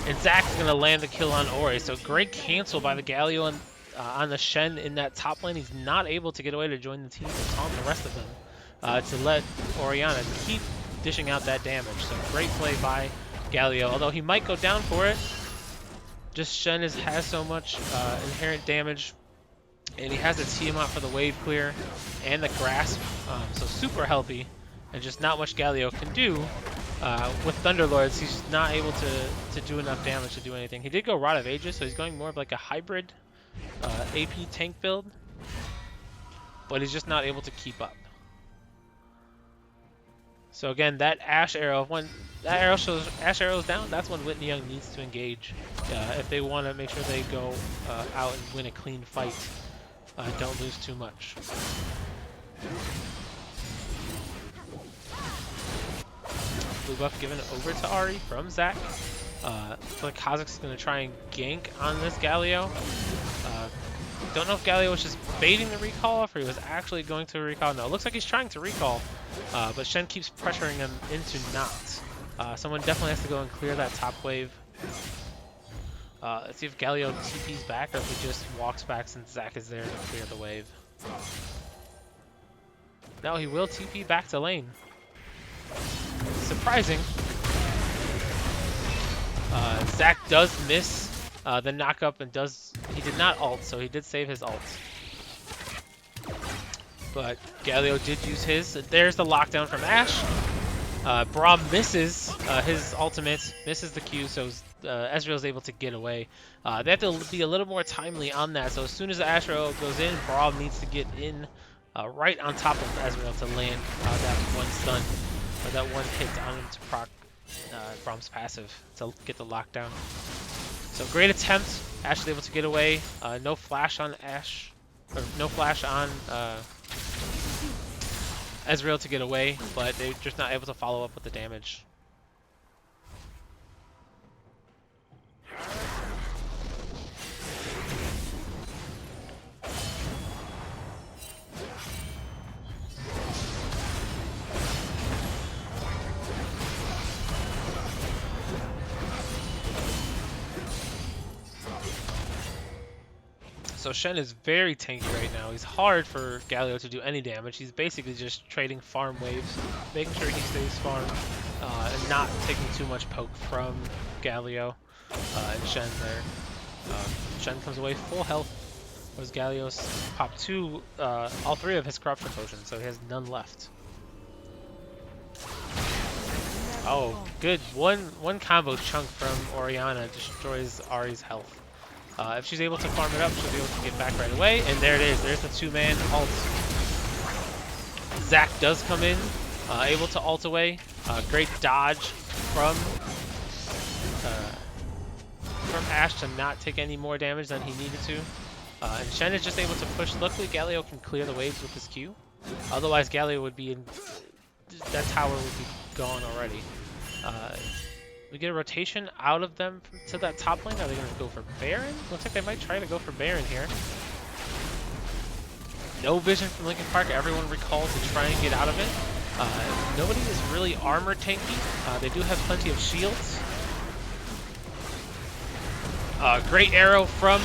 And Zac is going to land the kill on Ori. So great cancel by the Galio on the Shen in that top lane. He's not able to get away to join the team on the rest of them to let Orianna keep dishing out that damage. So great play by Galio. Although he might go down for it. Just Shen has so much inherent damage. And he has the Tiamat for the wave clear and the grasp. So super healthy. And just not much Galio can do. With Thunderlords, he's not able to do enough damage to do anything. He did go Rod of Ages, so he's going more of like a hybrid AP tank build, but he's just not able to keep up. So again, that Ash Arrow, when that arrow shows Ash Arrow's down, that's when Whitney Young needs to engage if they want to make sure they go out and win a clean fight. Don't lose too much. Blue buff given over to Ari from Zac. I feel like Kha'Zix is going to try and gank on this Galio. Don't know if Galio was just baiting the recall off or he was actually going to recall. No, it looks like he's trying to recall, but Shen keeps pressuring him into not. Someone definitely has to go and clear that top wave. Let's see if Galio TP's back or if he just walks back since Zac is there to clear the wave. No, he will TP back to lane. Surprising. Zac does miss the knockup and he did not ult, so he did save his ult. But Galio did use his. There's the lockdown from Ash. Braum misses his ultimate, misses the Q, so Ezreal is able to get away. They have to be a little more timely on that, so as soon as the Ash Arrow goes in, Braum needs to get in right on top of Ezreal to land that one stun. Or that one hit on him to proc Braum's passive to get the lockdown. So great attempt. Ash is able to get away. No flash on Ash, or no flash on Ezreal to get away, but they're just not able to follow up with the damage. So Shen is very tanky right now. He's hard for Galio to do any damage. He's basically just trading farm waves, making sure he stays farm, and not taking too much poke from Galio and Shen there. Shen comes away full health. Was Galio's popped all three of his corruption potions, so he has none left. Oh, good. One combo chunk from Orianna destroys Ahri's health. If she's able to farm it up, she'll be able to get back right away. And there it is. There's the two-man ult. Zac does come in, able to ult away. Great dodge from Ashe to not take any more damage than he needed to. And Shen is just able to push. Luckily, Galio can clear the waves with his Q. Otherwise, Galio would be in... That tower would be gone already. We get a rotation out of them to that top lane. Are they going to go for Baron? Looks like they might try to go for Baron here. No vision from Linkin Park. Everyone recalled to try and get out of it. Nobody is really armor tanky. They do have plenty of shields. Great arrow from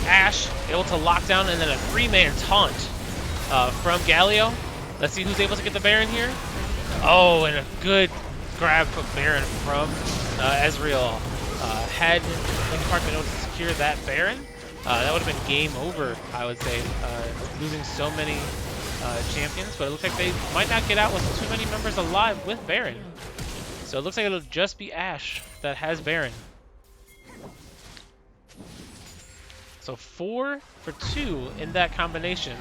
Ashe, able to lock down, and then a three-man taunt from Galio. Let's see who's able to get the Baron here. Oh, and a good grab from Baron from Ezreal. Had Linkin Park been able to secure that Baron, that would have been game over, I would say. Losing so many champions, but it looks like they might not get out with too many members alive with Baron. So it looks like it'll just be Ashe that has Baron. So 4 for 2 in that combination.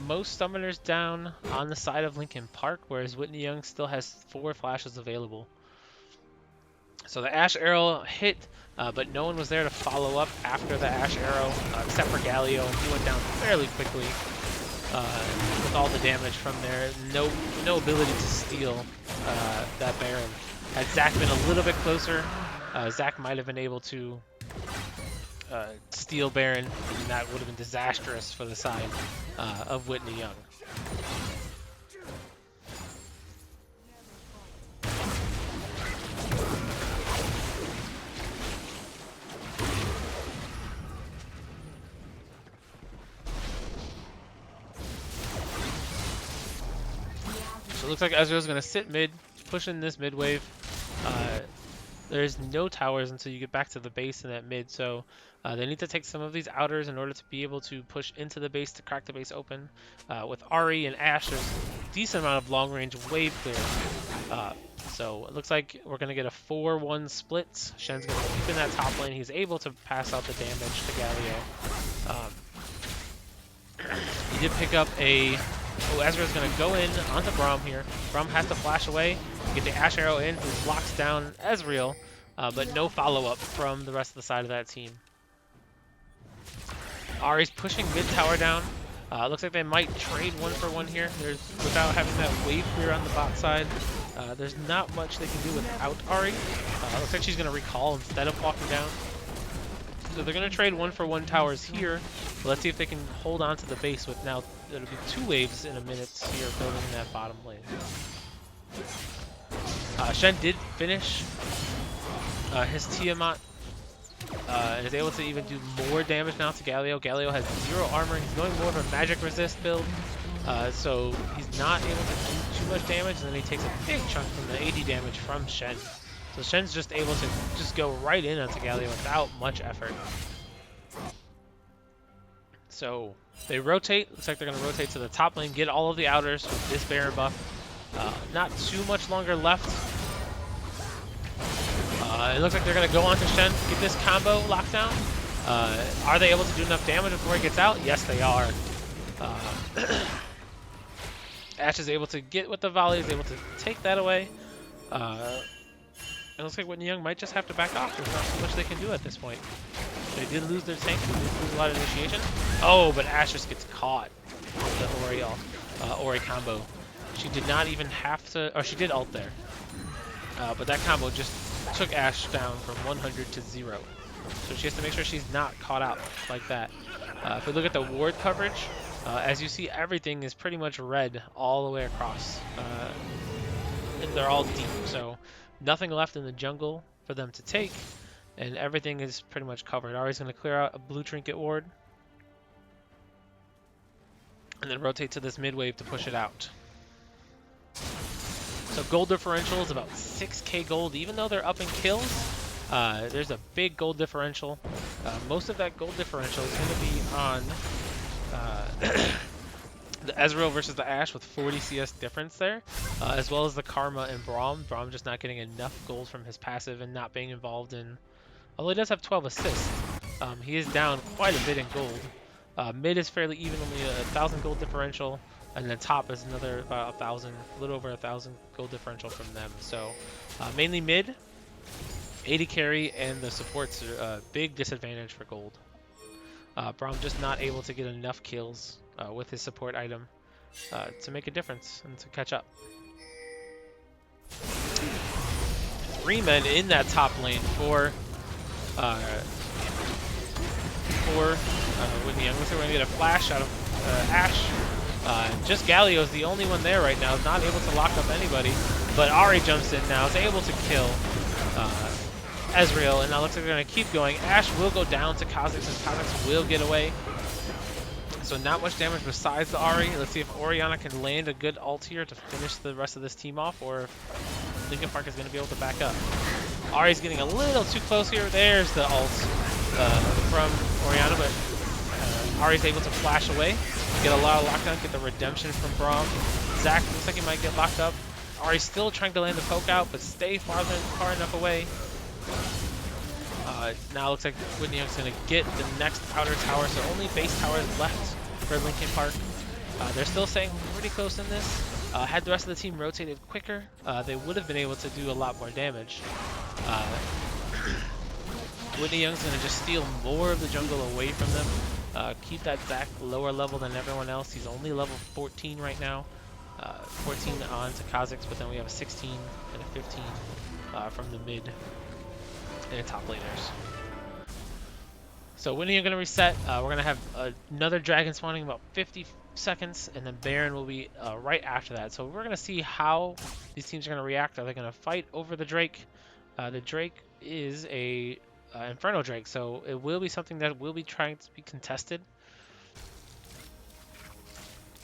Most summoners down on the side of Linkin Park, whereas Whitney Young still has 4 flashes available. So the Ashe arrow hit, but no one was there to follow up after the Ashe arrow, except for Galio. He went down fairly quickly with all the damage from there. No ability to steal that Baron. Had Zac been a little bit closer, Zac might have been able to steal Baron, and that would have been disastrous for the side of Whitney Young. So it looks like Ezreal's going to sit mid, push in this mid wave. There's no towers until you get back to the base in that mid, so they need to take some of these outers in order to be able to push into the base to crack the base open. With Ahri and Ashe, there's a decent amount of long-range wave clear. So it looks like we're going to get a 4-1 split. Shen's going to keep in that top lane. He's able to pass out the damage to Galio. He did pick up a... Oh, Ezreal's going to go in onto Braum here. Braum has to flash away, get the Ashe arrow in, who blocks down Ezreal, but no follow-up from the rest of the side of that team. Ahri's pushing mid tower down. Looks like they might trade 1-for-1 here. Without having that wave clear on the bot side, there's not much they can do without Ahri. Looks like she's going to recall instead of walking down. So they're going to trade 1-for-1 towers here. But let's see if they can hold on to the base with now. It'll be 2 waves in a minute here building that bottom lane. Shen did finish his Tiamat and is able to even do more damage now to Galio. Galio has 0 armor. He's going more of a magic resist build. So he's not able to do too much damage, and then he takes a big chunk from the AD damage from Shen. So Shen's just able to just go right in onto Galio without much effort. So they rotate. Looks like they're going to rotate to the top lane, get all of the outers with this Baron buff. Not too much longer left. It looks like they're going to go on to Shen, get this combo locked down. Are they able to do enough damage before he gets out? Yes, they are. Ashe is able to get with the volley, is able to take that away. It looks like Whitney Young might just have to back off. There's not so much they can do at this point. They did lose their tank, they did lose a lot of initiation. Oh, but Ashe just gets caught with the Ori combo. She did not even have to, or she did ult there. But that combo just took Ashe down from 100 to 0. So she has to make sure she's not caught out like that. If we look at the ward coverage, as you see, everything is pretty much red all the way across. And they're all deep, so nothing left in the jungle for them to take, and everything is pretty much covered. Ahri's going to clear out a blue trinket ward, and then rotate to this mid wave to push it out. So gold differential is about 6k gold, even though they're up in kills. There's a big gold differential. Most of that gold differential is going to be on uh, the Ezreal versus the Ashe with 40 CS difference there, as well as the Karma and Braum. Braum just not getting enough gold from his passive and not being involved in. Although he does have 12 assists, he is down quite a bit in gold. Mid is fairly even, only a 1,000 gold differential, and then top is another about 1,000, a little over 1,000 gold differential from them. So mainly mid, 80 carry, and the supports are a big disadvantage for gold. Braum just not able to get enough kills with his support item to make a difference and to catch up. 3 men in that top lane for Whitney. Looks like we're gonna get a flash out of Ashe. Just Galio is the only one there right now, not able to lock up anybody. But Ahri jumps in now, is able to kill Ezreal, and now looks like they're gonna keep going. Ashe will go down to Kha'Zix, and Kha'Zix will get away. So not much damage besides the Ahri. Let's see if Orianna can land a good ult here to finish the rest of this team off, or if Linkin Park is going to be able to back up. Ahri's getting a little too close here. There's the ult from Orianna, but Ahri's able to flash away, get a lot of lockdown, get the redemption from Braum. Zac looks like he might get locked up. Ahri's still trying to land the poke out, but stay far enough away. Now it looks like Whitney is going to get the next outer tower, so only base towers left for Linkin Park. They're still staying pretty close in this. Had the rest of the team rotated quicker, they would have been able to do a lot more damage. Whitney Young's going to just steal more of the jungle away from them. Keep that Zac lower level than everyone else. He's only level 14 right now. 14 on to Kha'Zix, but then we have a 16 and a 15 from the mid and top laners. So Whitney are going to reset. We're going to have another dragon spawning in about 50 seconds, and then Baron will be right after that. So we're going to see how these teams are going to react. Are they going to fight over the Drake? The Drake is a Inferno Drake, so it will be something that will be trying to be contested.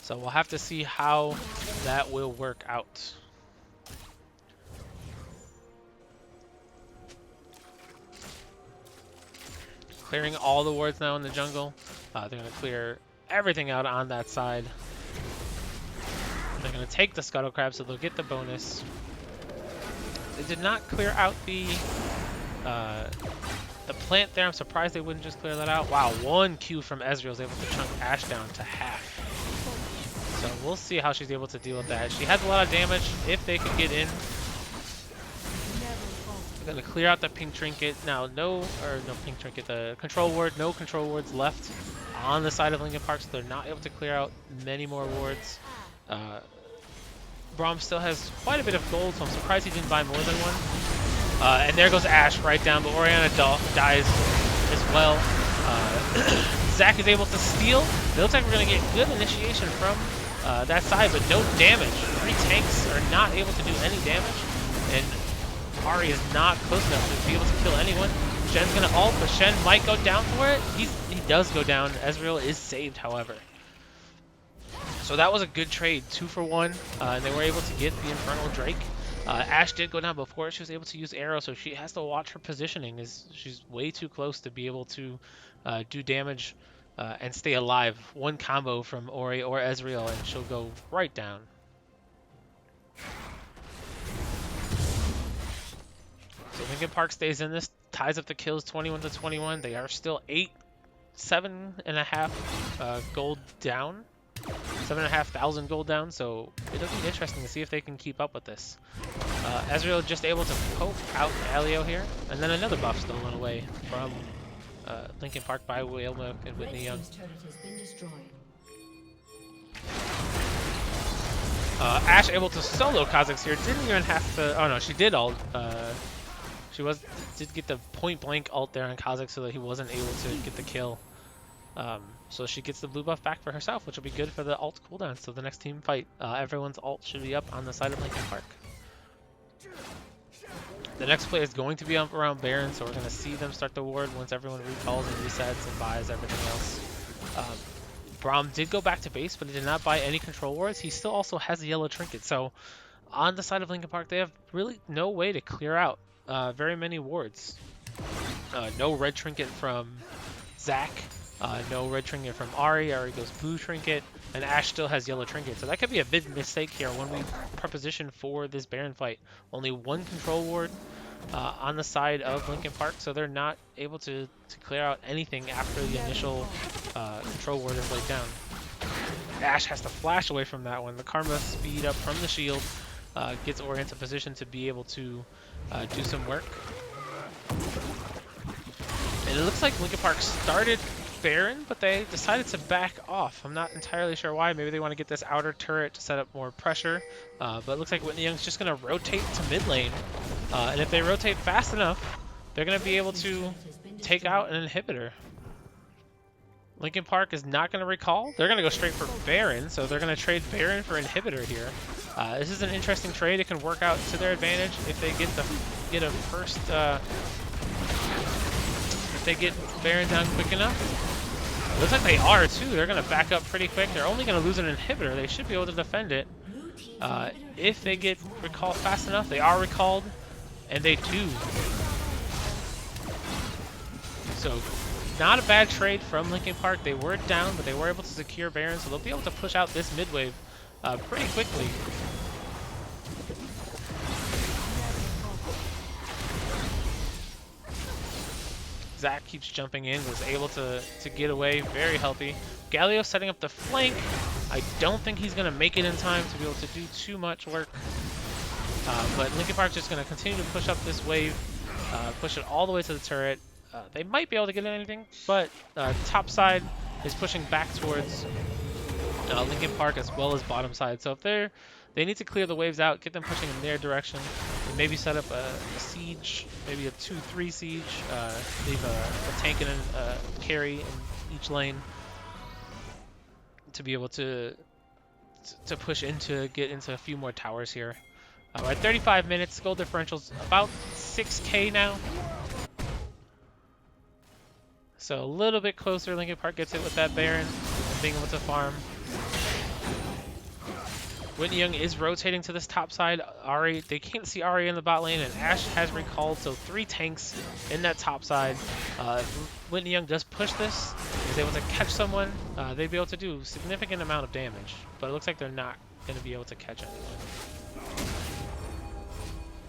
So we'll have to see how that will work out. Clearing all the wards now in the jungle. They're going to clear everything out on that side. They're going to take the Scuttle Crab, so they'll get the bonus. They did not clear out the plant there. I'm surprised they wouldn't just clear that out. Wow, 1 Q from Ezreal is able to chunk Ashe down to half. So we'll see how she's able to deal with that. She has a lot of damage if they could get in. Going to clear out the pink trinket now. No pink trinket. The control ward. No control wards left on the side of Linkin Park, so they're not able to clear out many more wards. Braum still has quite a bit of gold, so I'm surprised he didn't buy more than one. And there goes Ashe right down, but Orianna dies as well. Zac is able to steal. It looks like we're going to get good initiation from that side, but no damage. 3 tanks are not able to do any damage, and Ahri is not close enough to be able to kill anyone. Shen's gonna ult, but Shen might go down for it. He does go down. Ezreal is saved, however. So that was a good trade, 2 for 1, and they were able to get the Infernal Drake. Ashe did go down before she was able to use arrow, so she has to watch her positioning. She's way too close to be able to do damage and stay alive. One combo from Ori or Ezreal, and she'll go right down. So Linkin Park stays in this, ties up the kills 21 to 21. They are still 7.5 gold down, 7,500 gold down. So it'll be interesting to see if they can keep up with this. Ezreal just able to poke out Galio here, and then another buff stolen away from Linkin Park by Whalemilk and Whitney Young. Ashe able to solo Kha'Zix here. Didn't even have to. Oh no, she did ult. She did get the point blank ult there on Kha'Zix so that he wasn't able to get the kill. So she gets the blue buff back for herself, which will be good for the ult cooldown. So the next team fight, everyone's ult should be up on the side of Linkin Park. The next play is going to be up around Baron, so we're going to see them start the ward once everyone recalls and resets and buys everything else. Braum did go back to base, but he did not buy any control wards. He still also has the yellow trinket, so on the side of Linkin Park, they have really no way to clear out very many wards. No red trinket from Zac. No red trinket from Ari. Ari goes blue trinket, and Ash still has yellow trinket. So that could be a big mistake here when we preposition for this Baron fight. Only one control ward on the side of Linkin Park, so they're not able to clear out anything after the initial control ward is laid down. Ash has to flash away from that one. The Karma speed up from the shield gets Ori into position to be able to do some work. And it looks like Linkin Park started Baron, but they decided to back off. I'm not entirely sure why. Maybe they want to get this outer turret to set up more pressure. But it looks like Whitney Young's just going to rotate to mid lane. And if they rotate fast enough, they're going to be able to take out an inhibitor. Linkin Park is not going to recall. They're going to go straight for Baron, so they're going to trade Baron for inhibitor here. This is an interesting trade. It can work out to their advantage if they get a first. If they get Baron down quick enough. Looks like they are too. They're going to back up pretty quick. They're only going to lose an inhibitor. They should be able to defend it. If they get recalled fast enough, they are recalled, and they do. So, not a bad trade from Linkin Park. They were down, but they were able to secure Baron, so they'll be able to push out this mid wave pretty quickly. Zac keeps jumping in, was able to get away, very healthy. Galio setting up the flank. I don't think he's going to make it in time to be able to do too much work. But Linkin Park's just going to continue to push up this wave, push it all the way to the turret. They might be able to get anything, but top side is pushing back towards Linkin Park as well as bottom side. So if they need to clear the waves out, get them pushing in their direction, and maybe set up a siege, maybe a 2-3 siege, leave a tank and a carry in each lane to be able to push get into a few more towers here. We're at 35 minutes, goal differential's about 6k now. So a little bit closer, Linkin Park gets it with that Baron, and being able to farm. Whitney Young is rotating to this top side. Ari, they can't see Ari in the bot lane, and Ash has recalled, so 3 tanks in that top side. Whitney Young does push this, is able to catch someone. They'd be able to do a significant amount of damage, but it looks like they're not going to be able to catch anyone.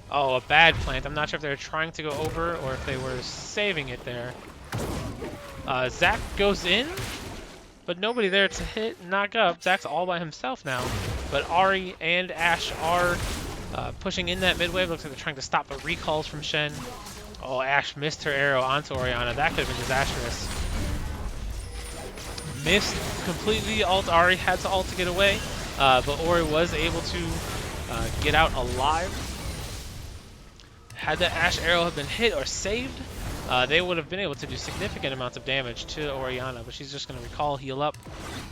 Oh, a bad plant. I'm not sure if they were trying to go over or if they were saving it there. Zac goes in, but nobody there to hit and knock up. Zac's all by himself now, but Ari and Ash are pushing in that mid wave. Looks like they're trying to stop the recalls from Shen. Oh, Ash missed her arrow onto Orianna. That could have been disastrous. Missed completely. Ari had to ult to get away, but Ori was able to get out alive. Had the Ash arrow have been hit or saved, they would have been able to do significant amounts of damage to Orianna, but she's just going to recall, heal up,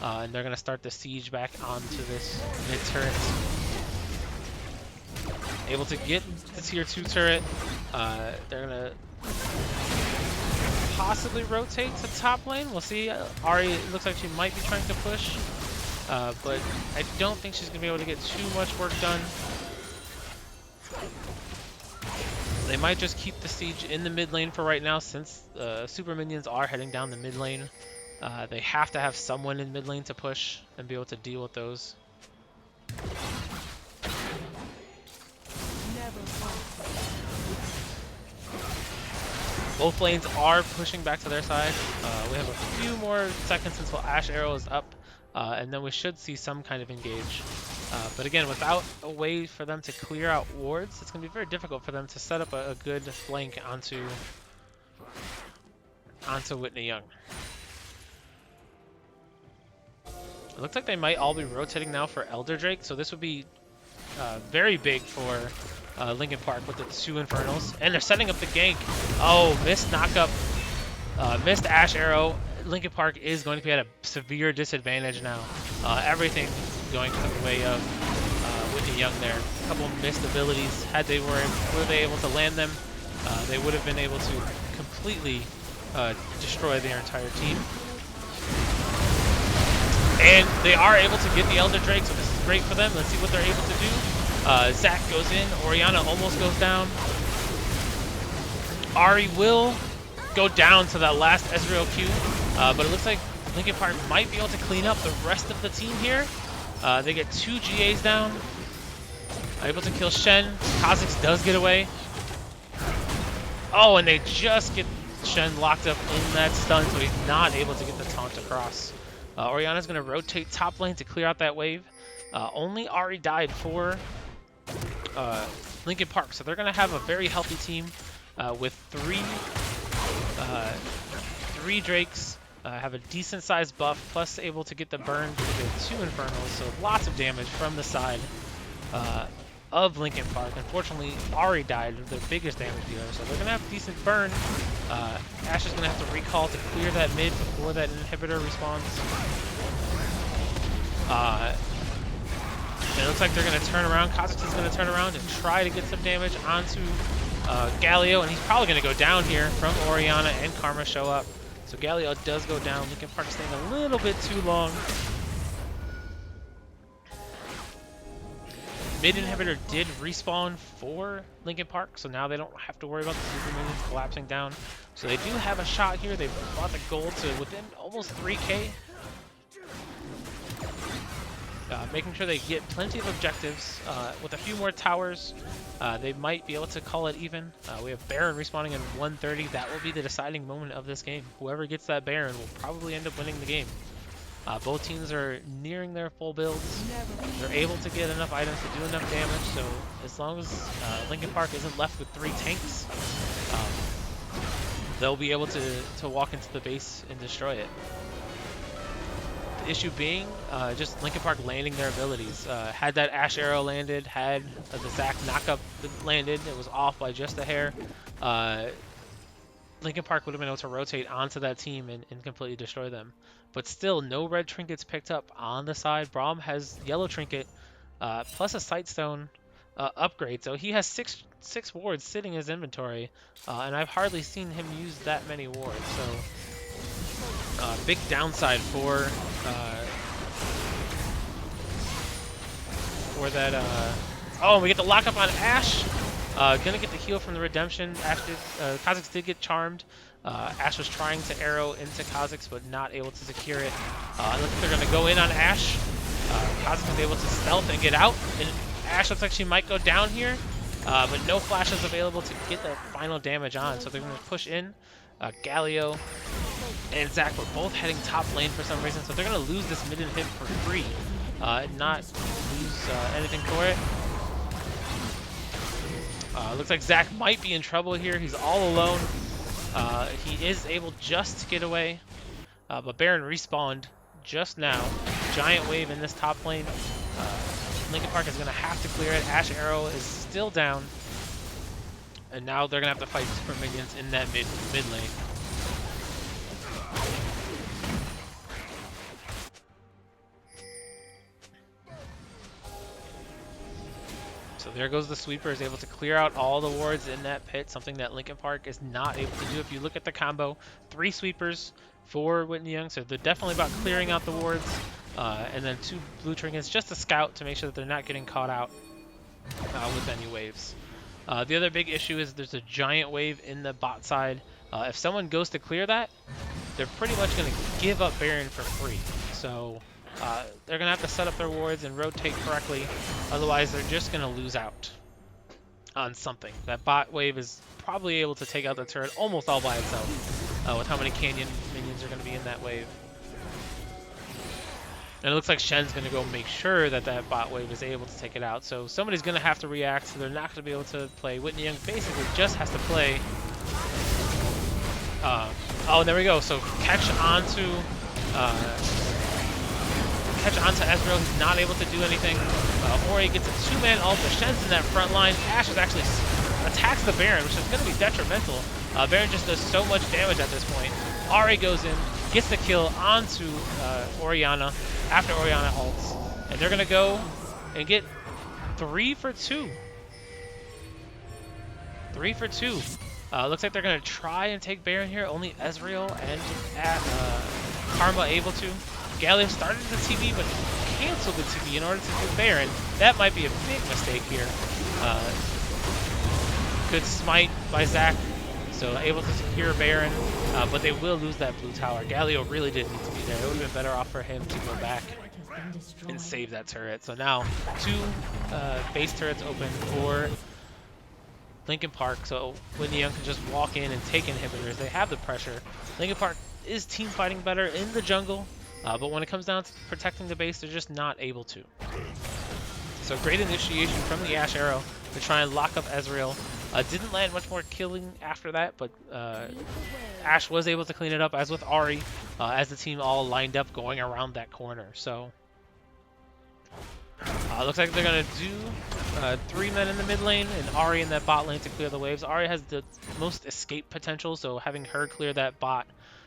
and they're going to start the siege back onto this mid-turret. Able to get the tier 2 turret. They're going to possibly rotate to top lane. We'll see. Ari looks like she might be trying to push, but I don't think she's going to be able to get too much work done. They might just keep the siege in the mid lane for right now, since super minions are heading down the mid lane. They have to have someone in mid lane to push and be able to deal with those. Both lanes are pushing back to their side. We have a few more seconds until Ash Arrow is up, and then we should see some kind of engage. But again, without a way for them to clear out wards, it's going to be very difficult for them to set up a good flank onto Whitney Young. It looks like they might all be rotating now for Elder Drake, so this would be very big for Linkin Park with the 2 Infernals. And they're setting up the gank. Oh, missed knockup, missed Ash Arrow. Linkin Park is going to be at a severe disadvantage now. Everything going to the way of Whitney Young there. A couple missed abilities. Had they were they able to land them, they would have been able to completely destroy their entire team. And they are able to get the Elder Drake, so this is great for them. Let's see what they're able to do. Zac goes in. Orianna almost goes down. Ari will go down to that last Ezreal Q, but it looks like Linkin Park might be able to clean up the rest of the team here. They get 2 GAs down, able to kill Shen. Kha'Zix does get away. Oh, and they just get Shen locked up in that stun, so he's not able to get the taunt across. Orianna's going to rotate top lane to clear out that wave. Only Ahri died for Linkin Park, so they're going to have a very healthy team with three Drakes, have a decent sized buff, plus able to get the burn with 2 Infernals, so lots of damage from the side of Linkin Park. Unfortunately, Ahri died, their biggest damage dealer, so they're going to have a decent burn. Ashe is going to have to recall to clear that mid before that inhibitor respawns. And it looks like they're going to turn around. Kha'Zix is going to turn around and try to get some damage onto Galio, and he's probably going to go down here from Orianna, and Karma show up. So Galio does go down. Linkin Park staying a little bit too long. Mid inhibitor did respawn for Linkin Park, so now they don't have to worry about the super minions collapsing down. So they do have a shot here. They've brought the gold to within almost 3K. Making sure they get plenty of objectives. With a few more towers, they might be able to call it even. We have Baron respawning in 130. That will be the deciding moment of this game. Whoever gets that Baron will probably end up winning the game. Both teams are nearing their full builds. They're able to get enough items to do enough damage, so as long as Linkin Park isn't left with 3 tanks, they'll be able to walk into the base and destroy it. The issue being just Linkin Park landing their abilities. Had that Ashe arrow landed, had the Zac knockup landed, it was off by just a hair. Linkin Park would have been able to rotate onto that team and completely destroy them. But still, no red trinkets picked up on the side. Braum has yellow trinket plus a Sightstone upgrade, so he has six wards sitting in his inventory, and I've hardly seen him use that many wards. So big downside for that. Oh, and we get the lockup on Ashe. Gonna get the heal from the redemption. Kha'Zix did get charmed. Ashe was trying to arrow into Kha'Zix, but not able to secure it. Looks like they're gonna go in on Ashe. Kha'Zix is able to stealth and get out, and Ashe looks like she might go down here, but no flashes available to get the final damage on. So they're gonna push in. Galio and Zac were both heading top lane for some reason, so they're gonna lose this mid and hit for free, not lose anything for it. Looks like Zac might be in trouble here. He's all alone. He is able just to get away, but Baron respawned just now. Giant wave in this top lane. Linkin Park is going to have to clear it. Ashe arrow is still down, and now they're going to have to fight super minions in that mid lane. So there goes the sweeper, is able to clear out all the wards in that pit, something that Linkin Park is not able to do. If you look at the combo, 3 sweepers for Whitney Young, so they're definitely about clearing out the wards, and then 2 blue trinkets just to scout to make sure that they're not getting caught out with any waves. The other big issue is there's a giant wave in the bot side. If someone goes to clear that, they're pretty much going to give up Baron for free. So they're going to have to set up their wards and rotate correctly. Otherwise, they're just going to lose out on something. That bot wave is probably able to take out the turret almost all by itself with how many Canyon minions are going to be in that wave. And it looks like Shen's going to go make sure that that bot wave is able to take it out. So somebody's going to have to react. So they're not going to be able to play. Whitney Young basically just has to play. Oh, there we go. So catch onto Ezreal. He's not able to do anything. Ori gets a 2-man ult, but Shen's in that front line. Ashe is actually attacks the Baron, which is going to be detrimental. Baron just does so much damage at this point. Ahri goes in, gets the kill onto Orianna after Orianna ults, and they're going to go and get 3 for 2. 3 for 2. Looks like they're going to try and take Baron here. Only Ezreal and Karma able to. Galio started the TP, but canceled the TP in order to do Baron. That might be a big mistake here. Good smite by Zac So able to secure Baron, but they will lose that blue tower. Galio really did need to be there. It would have been better off for him to go back Has been destroyed. and save that turret. So now 2 base turrets open for Lincoln Park, so Whitney Young can just walk in and take inhibitors. They have the pressure. Lincoln Park is team fighting better in the jungle, but when it comes down to protecting the base, they're just not able to. So great initiation from the Ashe Arrow to try and lock up Ezreal. Didn't land much more killing after that, but Ashe was able to clean it up, as with Ahri, as the team all lined up going around that corner. So looks like they're going to do 3 men in the mid lane and Ahri in that bot lane to clear the waves. Ahri has the most escape potential, so having her clear that bot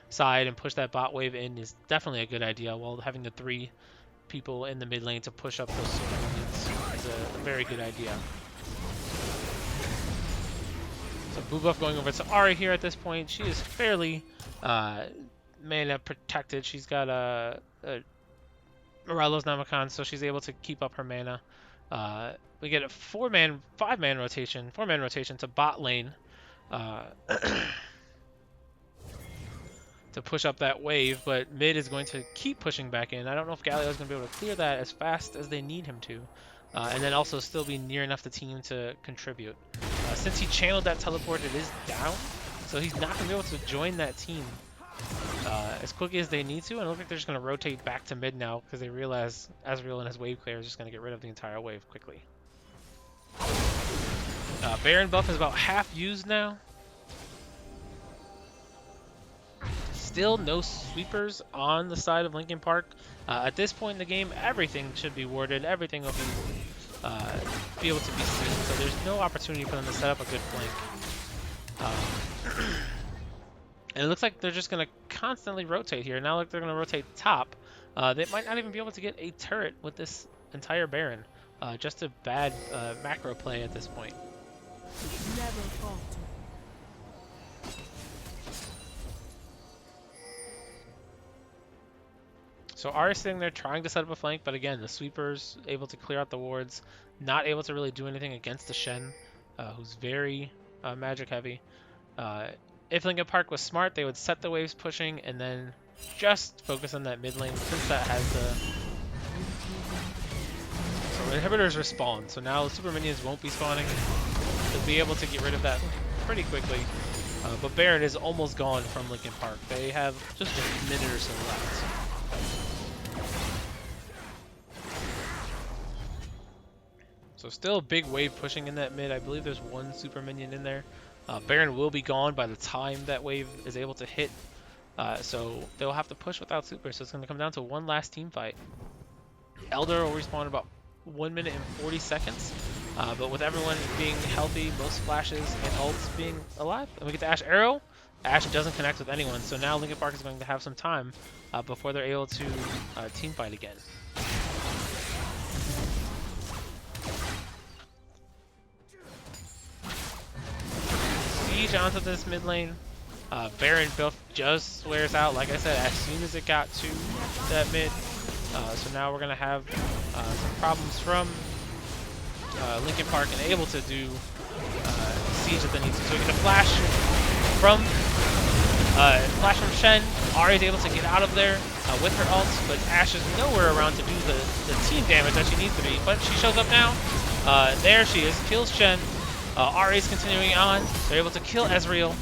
side and push that bot wave in is definitely a good idea, while having the 3 people in the mid lane to push up those super minions is a very good idea. So blue buff going over to Ahri here at this point. She is fairly mana protected. She's got a Morello's Namakan, so she's able to keep up her mana. We get a 4-man rotation to bot lane to push up that wave, but mid is going to keep pushing back in. I don't know if Galio is going to be able to clear that as fast as they need him to, and then also still be near enough the team to contribute. Since he channeled that teleport, it is down, so he's not going to be able to join that team as quickly as they need to, and it looks like they're just going to rotate back to mid now because they realize Ezreal and his wave clear is just going to get rid of the entire wave quickly. Baron buff is about half used now. Still no sweepers on the side of Lincoln Park. At this point in the game, everything should be warded. Everything will be able to be seen. So there's no opportunity for them to set up a good flank. And it looks like they're just going to constantly rotate here. Now look, they're going to rotate top. They might not even be able to get a turret with this entire Baron. Just a bad macro play at this point. Never falter. So Ahri sitting there trying to set up a flank, but again, the sweepers able to clear out the wards, not able to really do anything against the Shen, who's very magic heavy. If Lincoln Park was smart, they would set the waves pushing and then just focus on that mid lane, since that has the... So inhibitors respawn, so now super minions won't be spawning. They'll be able to get rid of that pretty quickly. But Baron is almost gone from Lincoln Park. They have just a minute or so left. So still a big wave pushing in that mid. I believe there's 1 super minion in there. Baron will be gone by the time that wave is able to hit. So they'll have to push without super. So it's going to come down to one last team fight. Elder will respawn in about 1 minute and 40 seconds. But with everyone being healthy, most flashes and ults being alive, and we get the Ashe Arrow. Ashe doesn't connect with anyone. So now Lincoln Park is going to have some time before they're able to team fight again. Siege onto this mid lane. Baron buff just wears out, like I said, as soon as it got to that mid. So now we're going to have some problems from Lincoln Park and able to do Siege at the needs to. So we get a flash from Shen. Ahri is able to get out of there with her ult, but Ashe is nowhere around to do the team damage that she needs to be. But she shows up now. There she is, kills Shen. Ahri is continuing on. They're able to kill Ezreal.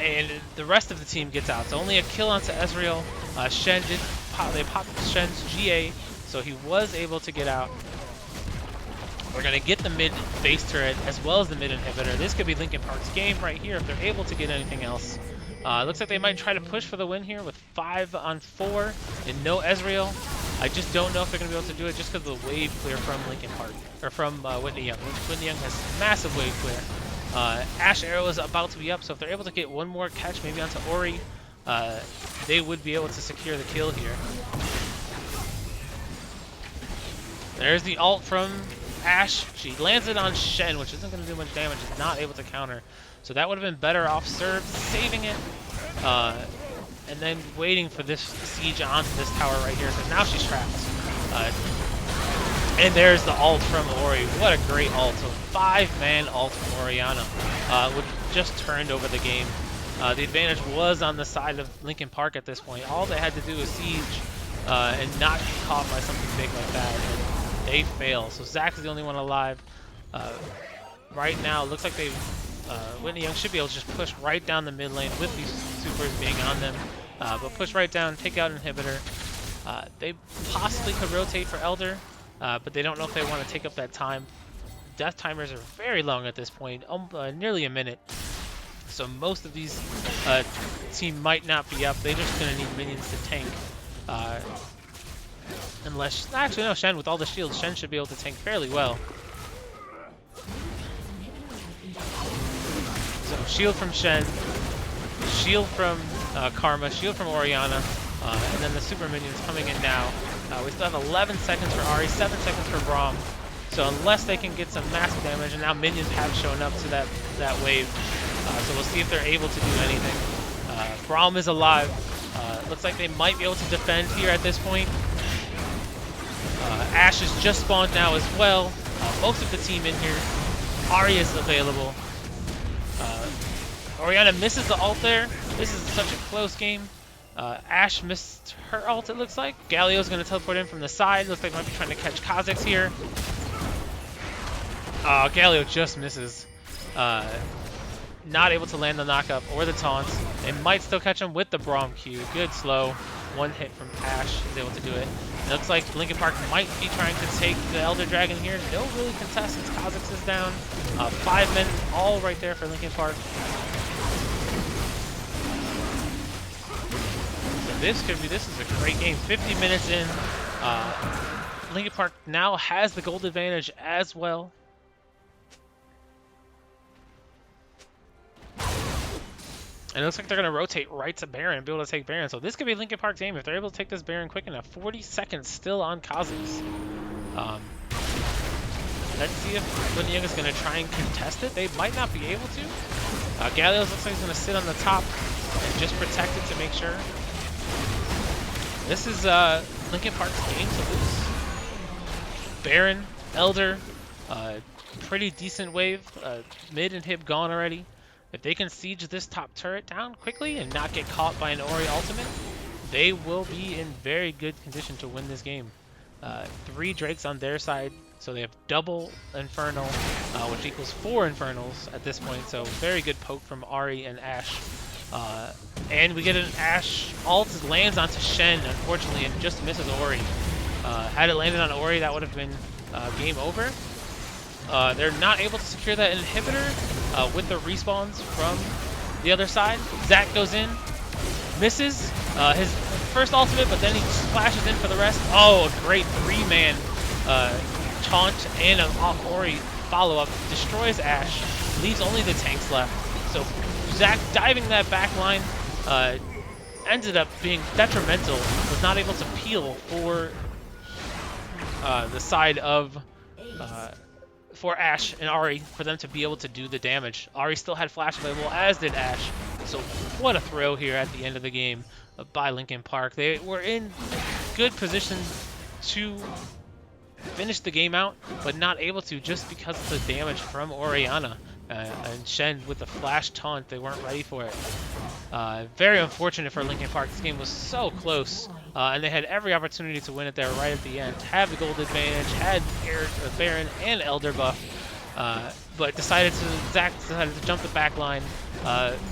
And the rest of the team gets out. So only a kill onto Ezreal. Shen did pop, they popped Shen's GA, so he was able to get out. We're going to get the mid base turret as well as the mid inhibitor. This could be Lincoln Park's game right here if they're able to get anything else. Looks like they might try to push for the win here with 5 on 4 and no Ezreal. I just don't know if they're going to be able to do it just because of the wave clear from Lincoln Park, or from Whitney Young. Whitney Young has massive wave clear. Ashe Arrow is about to be up, so if they're able to get one more catch maybe onto Ori, they would be able to secure the kill here. There's the ult from Ashe. She lands it on Shen, which isn't going to do much damage. Is not able to counter. So that would have been better off serve, saving it, and then waiting for this siege onto this tower right here. So now she's trapped. And there's the ult from Ori. What a great ult. So 5-man ult from Oriana, which just turned over the game. The advantage was on the side of Lincoln Park at this point. All they had to do was siege and not get caught by something big like that. And they fail. So Zach is the only one alive. Uh, right now, it looks like Whitney Young should be able to just push right down the mid lane with these supers being on them. But push right down, take out Inhibitor. They possibly could rotate for Elder, but they don't know if they want to take up that time. Death timers are very long at this point, nearly a minute. So most of these team might not be up. They're just going to need minions to tank. Uh, Unless, actually no, Shen with all the shields, Shen should be able to tank fairly well. So shield from Shen, shield from Karma, shield from Oriana, and then the super minions coming in now. We still have 11 seconds for Ahri, 7 seconds for Braum. So unless they can get some massive damage, and now minions have shown up to that wave. So we'll see if they're able to do anything. Braum is alive. Looks like they might be able to defend here at this point. Ashe is just spawned now as well. Most of the team in here. Ahri is available. Oriana misses the ult there. This is such a close game. Ashe missed her ult, it looks like. Galio's going to teleport in from the side. Looks like they might be trying to catch Kha'Zix here. Galio just misses. Not able to land the knockup or the taunts. They might still catch him with the Braum Q. Good slow. One hit from Ashe is able to do it. It looks like Lincoln Park might be trying to take the Elder Dragon here. No really contestants. Kha'Zix is down. 5 men all right there for Lincoln Park. So this is a great game. 50 minutes in. Lincoln Park now has the gold advantage as well. And it looks like they're going to rotate right to Baron and be able to take Baron. So this could be Lincoln Park's game if they're able to take this Baron quick enough. 40 seconds still on Kha'Zix. Let's see if Whitney Young is going to try and contest it. They might not be able to. Galio's looks like he's going to sit on the top and just protect it to make sure. This is Lincoln Park's game to lose. Baron, Elder, pretty decent wave. Mid and Hib gone already. If they can siege this top turret down quickly and not get caught by an Ori ultimate, they will be in very good condition to win this game. 3 Drakes on their side, so they have double Infernal, which equals 4 Infernals at this point, so very good poke from Ahri and Ashe. And we get an Ashe ult, lands onto Shen, unfortunately, and just misses Ori. Had it landed on Ori, that would have been game over. They're not able to secure that inhibitor with the respawns from the other side. Zac goes in, misses his first ultimate, but then he splashes in for the rest. Oh, a great 3-man taunt and an off Ori follow-up. Destroys Ashe, leaves only the tanks left. So Zac diving that back line ended up being detrimental. Was not able to peel for the side of for Ashe and Ahri for them to be able to do the damage. Ahri still had flash available, as did Ashe. So what a throw here at the end of the game by Lincoln Park. They were in good position to finish the game out, but not able to just because of the damage from Oriana. And Shen with the flash taunt, they weren't ready for it. Very unfortunate for Lincoln Park. This game was so close, and they had every opportunity to win it there right at the end. Have the gold advantage, had Baron and Elder buff, but Zac decided to jump the back line,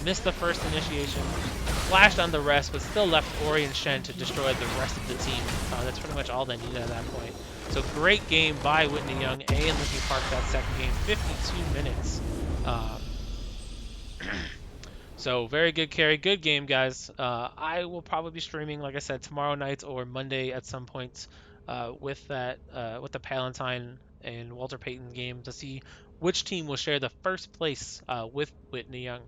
missed the first initiation, flashed on the rest, but still left Ori and Shen to destroy the rest of the team. That's pretty much all they needed at that point. So great game by Whitney Young and Lincoln Park that second game, 52 minutes. So very good carry, good game, guys. I will probably be streaming, like I said, tomorrow night or Monday at some point with the Palatine and Walter Payton game to see which team will share the first place with Whitney Young.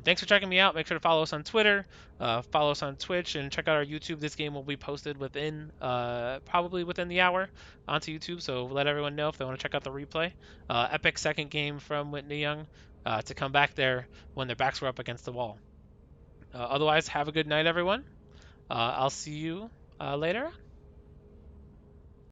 Thanks for checking me out. Make sure to follow us on Twitter, follow us on Twitch, and check out our YouTube. This game will be posted within probably within the hour onto YouTube, so let everyone know if they want to check out the replay. Epic second game from Whitney Young to come back there when their backs were up against the wall. Otherwise, have a good night, everyone. I'll see you later.